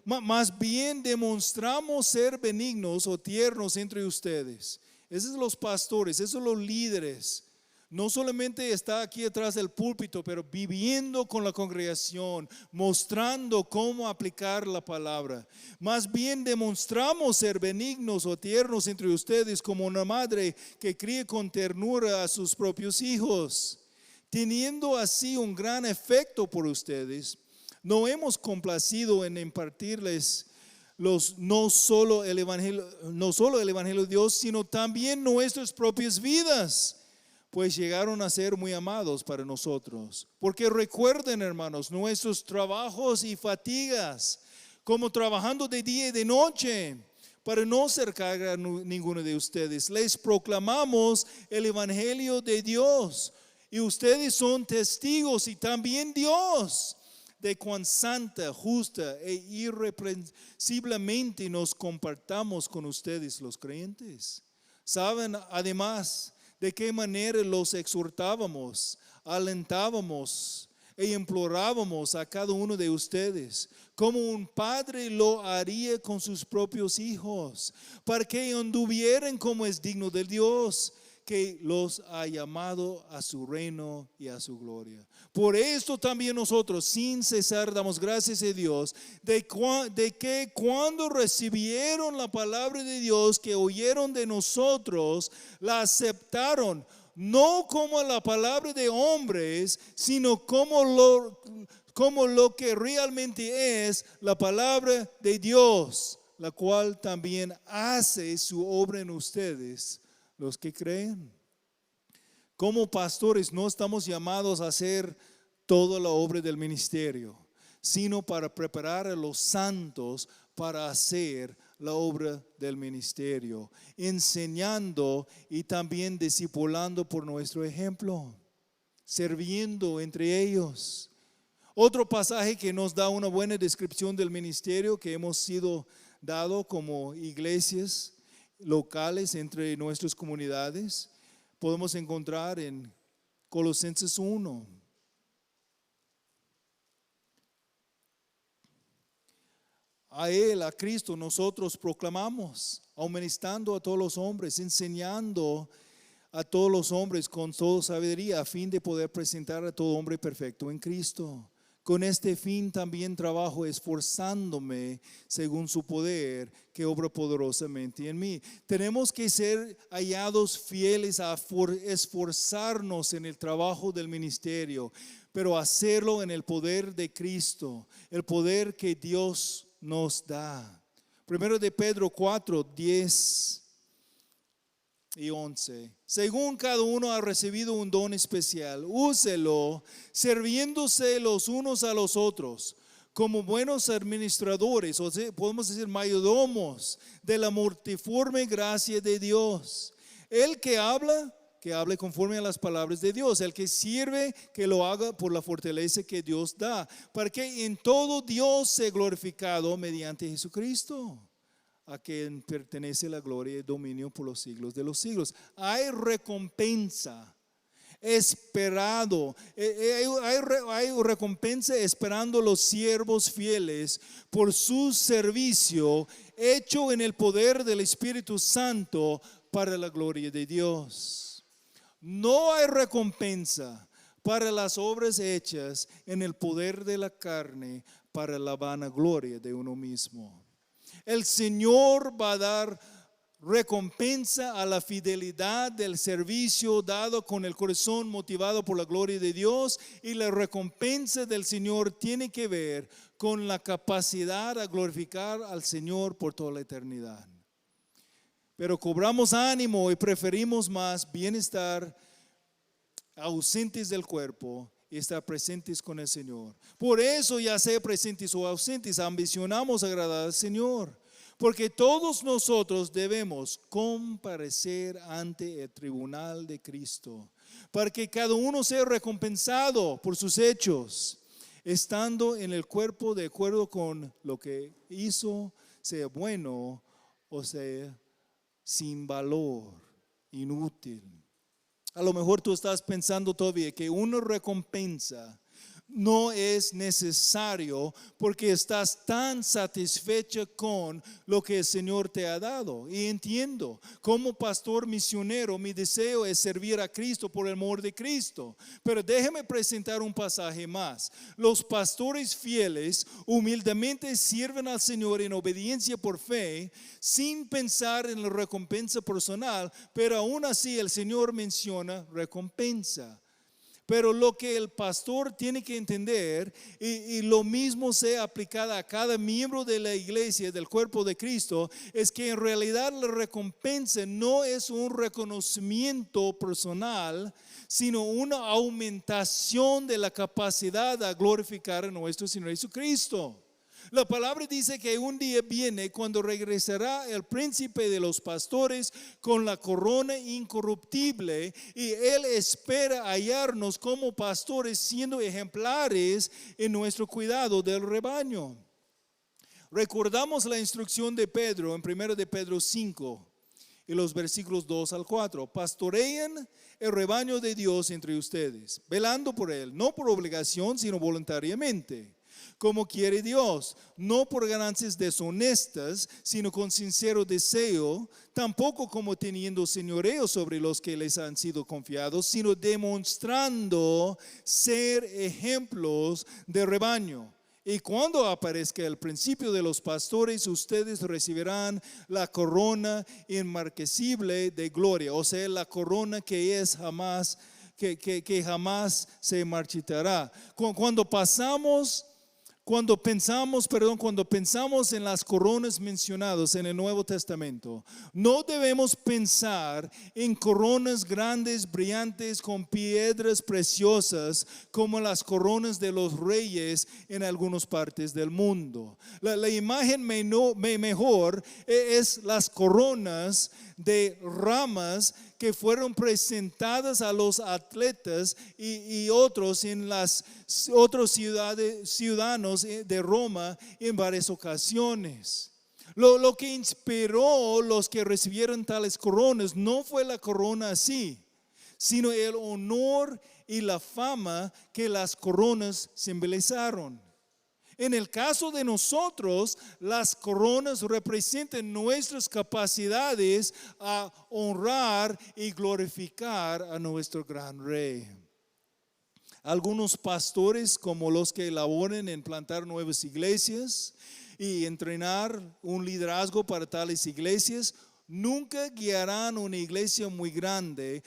más bien demostramos ser benignos o tiernos entre ustedes. Esos son los pastores, esos son los líderes. No solamente está aquí atrás del púlpito, pero viviendo con la congregación, mostrando cómo aplicar la palabra. Más bien demostramos ser benignos o tiernos entre ustedes como una madre que cría con ternura a sus propios hijos, teniendo así un gran efecto por ustedes. No hemos complacido en impartirles no solo el evangelio de Dios, sino también nuestras propias vidas, pues llegaron a ser muy amados para nosotros. Porque recuerden, hermanos, nuestros trabajos y fatigas, como trabajando de día y de noche, para no ser carga a ninguno de ustedes. Les proclamamos el evangelio de Dios, y ustedes son testigos, y también Dios, de cuán santa, justa e irreprensiblemente nos comportamos con ustedes los creyentes. Saben además de qué manera los exhortábamos, alentábamos e implorábamos a cada uno de ustedes, como un padre lo haría con sus propios hijos, para que anduvieran como es digno de Dios, que los ha llamado a su reino y a su gloria. Por esto también nosotros, sin cesar, damos gracias a Dios de que cuando recibieron la palabra de Dios que oyeron de nosotros, la aceptaron, no como la palabra de hombres, sino como lo que realmente es la palabra de Dios, la cual también hace su obra en ustedes, los que creen. Como pastores no estamos llamados a hacer toda la obra del ministerio, sino para preparar a los santos para hacer la obra del ministerio, enseñando y también discipulando por nuestro ejemplo, sirviendo entre ellos. Otro pasaje que nos da una buena descripción del ministerio que hemos sido dado como iglesias locales entre nuestras comunidades, podemos encontrar en Colosenses 1. A Él, a Cristo, nosotros proclamamos, aumentando a todos los hombres, enseñando a todos los hombres con toda sabiduría, a fin de poder presentar a todo hombre perfecto en Cristo. Con este fin también trabajo, esforzándome según su poder que obra poderosamente en mí. Tenemos que ser hallados fieles a esforzarnos en el trabajo del ministerio, pero hacerlo en el poder de Cristo, el poder que Dios nos da. Primero de Pedro 4, 10 y 11. Según cada uno ha recibido un don especial, úselo sirviéndose los unos a los otros como buenos administradores, o sea, podemos decir mayordomos de la multiforme gracia de Dios. El que hable conforme a las palabras de Dios. El que sirve, que lo haga por la fortaleza que Dios da, para que en todo Dios sea glorificado mediante Jesucristo, a quien pertenece la gloria y el dominio por los siglos de los siglos. Hay recompensa esperado, hay recompensa esperando los siervos fieles por su servicio hecho en el poder del Espíritu Santo para la gloria de Dios. No hay recompensa para las obras hechas en el poder de la carne para la vanagloria de uno mismo. El Señor va a dar recompensa a la fidelidad del servicio dado con el corazón motivado por la gloria de Dios, y la recompensa del Señor tiene que ver con la capacidad a glorificar al Señor por toda la eternidad. Pero cobramos ánimo y preferimos más bienestar ausentes del cuerpo y estar presentes con el Señor. Por eso, ya sea presentes o ausentes, ambicionamos agradar al Señor, porque todos nosotros debemos comparecer ante el tribunal de Cristo, para que cada uno sea recompensado por sus hechos, estando en el cuerpo de acuerdo con lo que hizo, sea bueno o sea sin valor, inútil. A lo mejor tú estás pensando todavía que una recompensa no es necesario porque estás tan satisfecha con lo que el Señor te ha dado. Y entiendo, como pastor misionero, mi deseo es servir a Cristo por el amor de Cristo. Pero déjeme presentar un pasaje más. Los pastores fieles humildemente sirven al Señor en obediencia por fe, sin pensar en la recompensa personal, pero aún así el Señor menciona recompensa. Pero lo que el pastor tiene que entender, y lo mismo sea aplicado a cada miembro de la iglesia, del cuerpo de Cristo, es que en realidad la recompensa no es un reconocimiento personal, sino una aumentación de la capacidad a glorificar a nuestro Señor Jesucristo. La palabra dice que un día viene cuando regresará el príncipe de los pastores con la corona incorruptible, y Él espera hallarnos como pastores siendo ejemplares en nuestro cuidado del rebaño. Recordamos la instrucción de Pedro en 1 de Pedro 5 y los versículos 2 al 4. Pastoreen el rebaño de Dios entre ustedes, velando por él, no por obligación, sino voluntariamente, como quiere Dios, no por ganancias deshonestas, sino con sincero deseo, tampoco como teniendo señoreo sobre los que les han sido confiados, sino demostrando ser ejemplos de rebaño. Y cuando aparezca el principio de los pastores, ustedes recibirán la corona inmarcesible de gloria, o sea, la corona que es jamás, que jamás se marchitará. Cuando pensamos en las coronas mencionadas en el Nuevo Testamento, no debemos pensar en coronas grandes, brillantes, con piedras preciosas, como las coronas de los reyes en algunas partes del mundo. La imagen mejor es las coronas de ramas que fueron presentadas a los atletas y otros en las otras ciudadanos de Roma en varias ocasiones. Lo que inspiró los que recibieron tales coronas no fue la corona así, sino el honor y la fama que las coronas simbolizaron. En el caso de nosotros, las coronas representan nuestras capacidades a honrar y glorificar a nuestro gran Rey. Algunos pastores, como los que laboran en plantar nuevas iglesias y entrenar un liderazgo para tales iglesias, nunca guiarán una iglesia muy grande,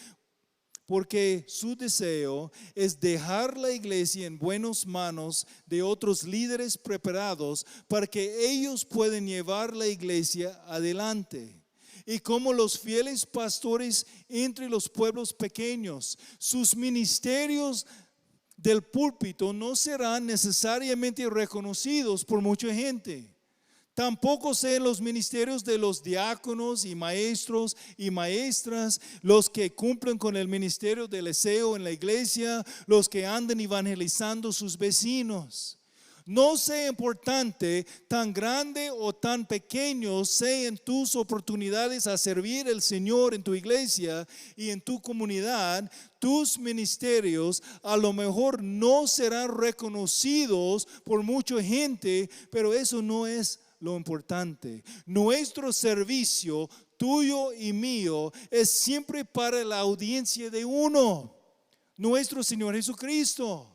porque su deseo es dejar la iglesia en buenas manos de otros líderes preparados para que ellos puedan llevar la iglesia adelante. Y como los fieles pastores entre los pueblos pequeños, sus ministerios del púlpito no serán necesariamente reconocidos por mucha gente. Tampoco sean los ministerios de los diáconos y maestros y maestras los que cumplen con el ministerio del aseo en la iglesia, los que andan evangelizando sus vecinos. No sea importante, tan grande o tan pequeño sean tus oportunidades a servir al Señor en tu iglesia y en tu comunidad, tus ministerios a lo mejor no serán reconocidos por mucha gente, pero eso no es lo importante. Nuestro servicio, tuyo y mío, es siempre para la audiencia de uno, nuestro Señor Jesucristo.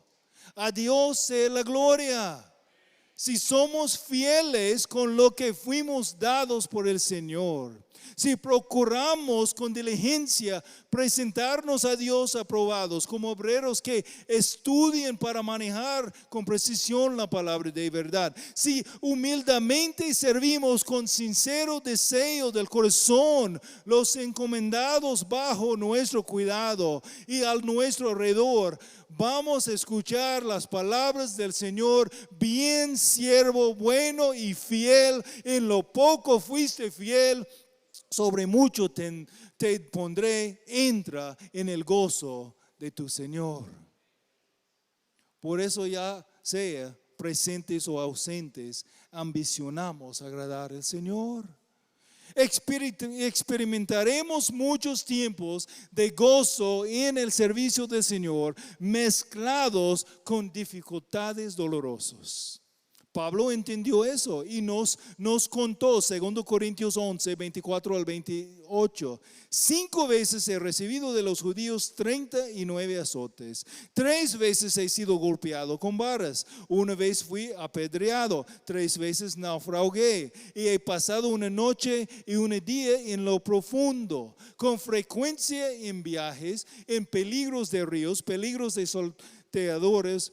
A Dios sea la gloria. Si somos fieles con lo que fuimos dados por el Señor, si procuramos con diligencia presentarnos a Dios aprobados como obreros que estudien para manejar con precisión la palabra de verdad, si humildemente servimos con sincero deseo del corazón los encomendados bajo nuestro cuidado y a nuestro alrededor, vamos a escuchar las palabras del Señor: bien siervo bueno y fiel, en lo poco fuiste fiel, sobre mucho te pondré, entra en el gozo de tu Señor. Por eso, ya sea presentes o ausentes, ambicionamos agradar al Señor. Experimentaremos muchos tiempos de gozo en el servicio del Señor, mezclados con dificultades dolorosas. Pablo entendió eso y nos contó, 2 Corintios 11, 24 al 28. 5 veces he recibido de los judíos 39 azotes. 3 veces he sido golpeado con varas. 1 vez fui apedreado. 3 veces naufragué. Y he pasado una noche y un día en lo profundo. Con frecuencia en viajes, en peligros de ríos, peligros de salteadores,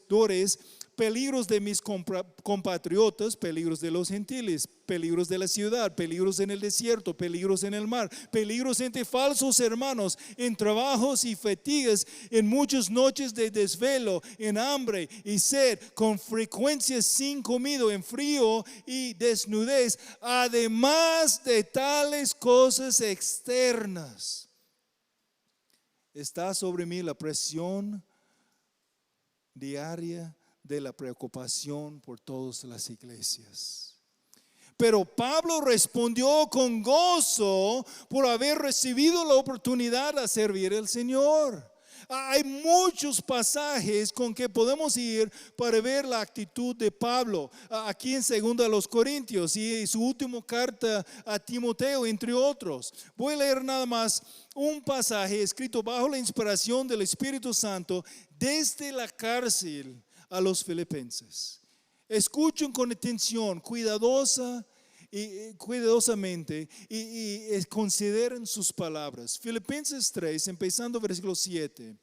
peligros de mis compatriotas, peligros de los gentiles, peligros de la ciudad, peligros en el desierto, peligros en el mar, peligros entre falsos hermanos, en trabajos y fatigas, en muchas noches de desvelo, en hambre y sed, con frecuencia sin comida, en frío y desnudez, además de tales cosas externas. Está sobre mí la presión diaria de la preocupación por todas las iglesias. Pero Pablo respondió con gozo por haber recibido la oportunidad de servir al Señor. Hay muchos pasajes con que podemos ir para ver la actitud de Pablo. Aquí en 2 Corintios y su última carta a Timoteo, entre otros. Voy a leer nada más un pasaje escrito bajo la inspiración del Espíritu Santo desde la cárcel a los filipenses. Escuchen con atención, cuidadosamente y consideren sus palabras. Filipenses 3, empezando versículo 7.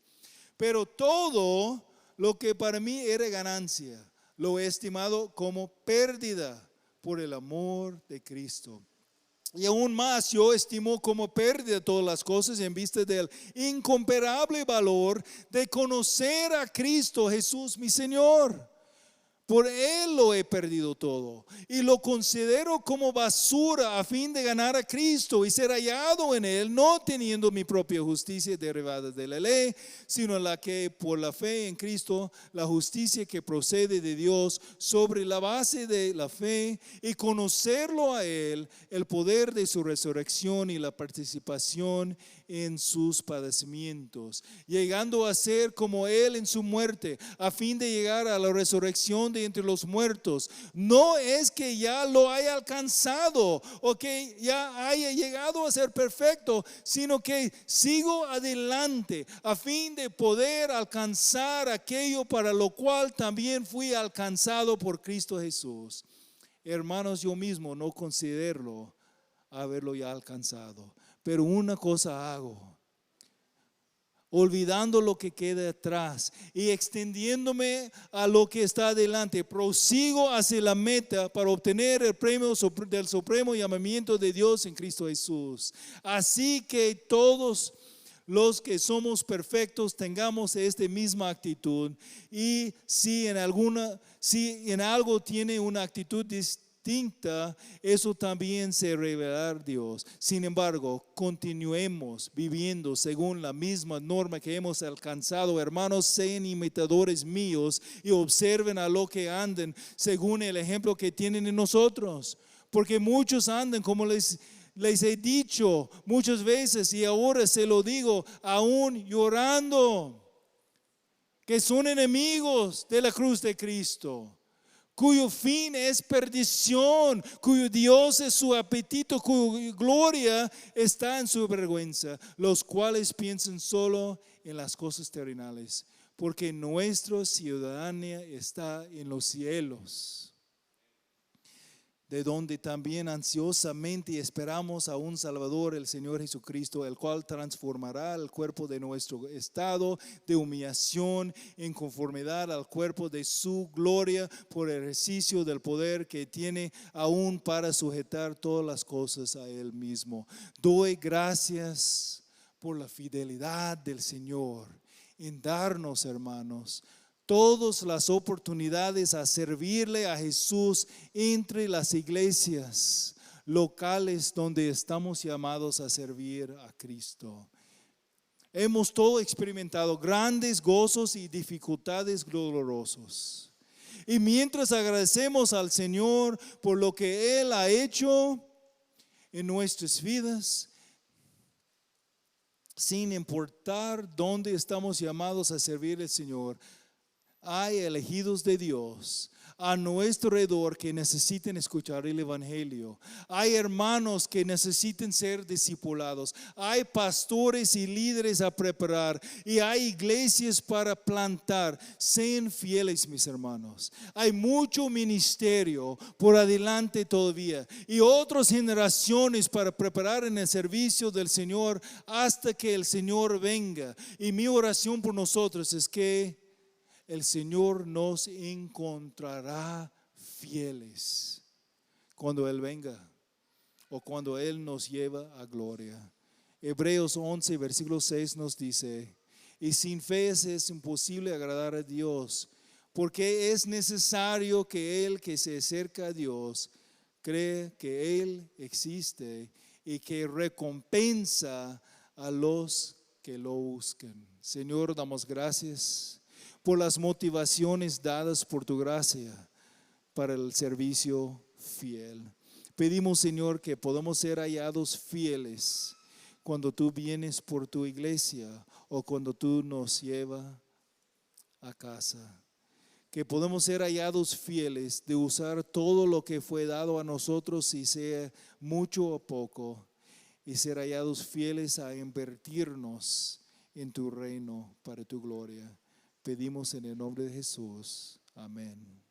Pero todo lo que para mí era ganancia, lo he estimado como pérdida por el amor de Cristo. Y aún más yo estimo como pérdida todas las cosas en vista del incomparable valor de conocer a Cristo Jesús mi Señor. Por Él lo he perdido todo y lo considero como basura a fin de ganar a Cristo y ser hallado en Él, no teniendo mi propia justicia derivada de la ley, sino la que por la fe en Cristo, la justicia que procede de Dios sobre la base de la fe, y conocerlo a Él, el poder de su resurrección y la participación en sus padecimientos, llegando a ser como Él en su muerte, a fin de llegar a la resurrección de entre los muertos. No es que ya lo haya alcanzado o que ya haya llegado a ser perfecto, sino que sigo adelante a fin de poder alcanzar aquello para lo cual también fui alcanzado por Cristo Jesús. Hermanos, yo mismo no considero haberlo ya alcanzado, pero una cosa hago, olvidando lo que queda atrás y extendiéndome a lo que está adelante, prosigo hacia la meta para obtener el premio del supremo llamamiento de Dios en Cristo Jesús. Así que todos los que somos perfectos tengamos esta misma actitud, y si en algo tiene una actitud distinta, eso también se revelará Dios. Sin embargo, continuemos viviendo según la misma norma que hemos alcanzado. Hermanos, sean imitadores míos y observen a lo que andan según el ejemplo que tienen en nosotros, porque muchos andan, como les he dicho muchas veces y ahora se lo digo, aún llorando, que son enemigos de la cruz de Cristo, cuyo fin es perdición, cuyo Dios es su apetito, cuya gloria está en su vergüenza, los cuales piensan solo en las cosas terrenales, porque nuestra ciudadanía está en los cielos, de donde también ansiosamente esperamos a un Salvador, el Señor Jesucristo, el cual transformará el cuerpo de nuestro estado de humillación en conformidad al cuerpo de su gloria, por el ejercicio del poder que tiene aún para sujetar todas las cosas a Él mismo. Doy gracias por la fidelidad del Señor en darnos, hermanos, todas las oportunidades a servirle a Jesús entre las iglesias locales donde estamos llamados a servir a Cristo. Hemos todos experimentado grandes gozos y dificultades dolorosos. Y mientras agradecemos al Señor por lo que Él ha hecho, en nuestras vidas, sin importar dónde estamos llamados a servir al Señor, hay elegidos de Dios a nuestro alrededor que necesiten escuchar el Evangelio. Hay hermanos que necesiten ser discipulados. Hay pastores y líderes a preparar. Y hay iglesias para plantar. Sean fieles, mis hermanos. Hay mucho ministerio por adelante todavía. Y otras generaciones para preparar en el servicio del Señor hasta que el Señor venga. Y mi oración por nosotros es que el Señor nos encontrará fieles cuando Él venga o cuando Él nos lleva a gloria. Hebreos 11, versículo 6 nos dice: y sin fe es imposible agradar a Dios, porque es necesario que el que se acerca a Dios cree que Él existe y que recompensa a los que lo buscan. Señor, damos gracias por las motivaciones dadas por tu gracia para el servicio fiel. Pedimos, Señor, que podamos ser hallados fieles cuando tú vienes por tu iglesia o cuando tú nos llevas a casa. Que podamos ser hallados fieles de usar todo lo que fue dado a nosotros, si sea mucho o poco, y ser hallados fieles a invertirnos en tu reino para tu gloria. Pedimos en el nombre de Jesús. Amén.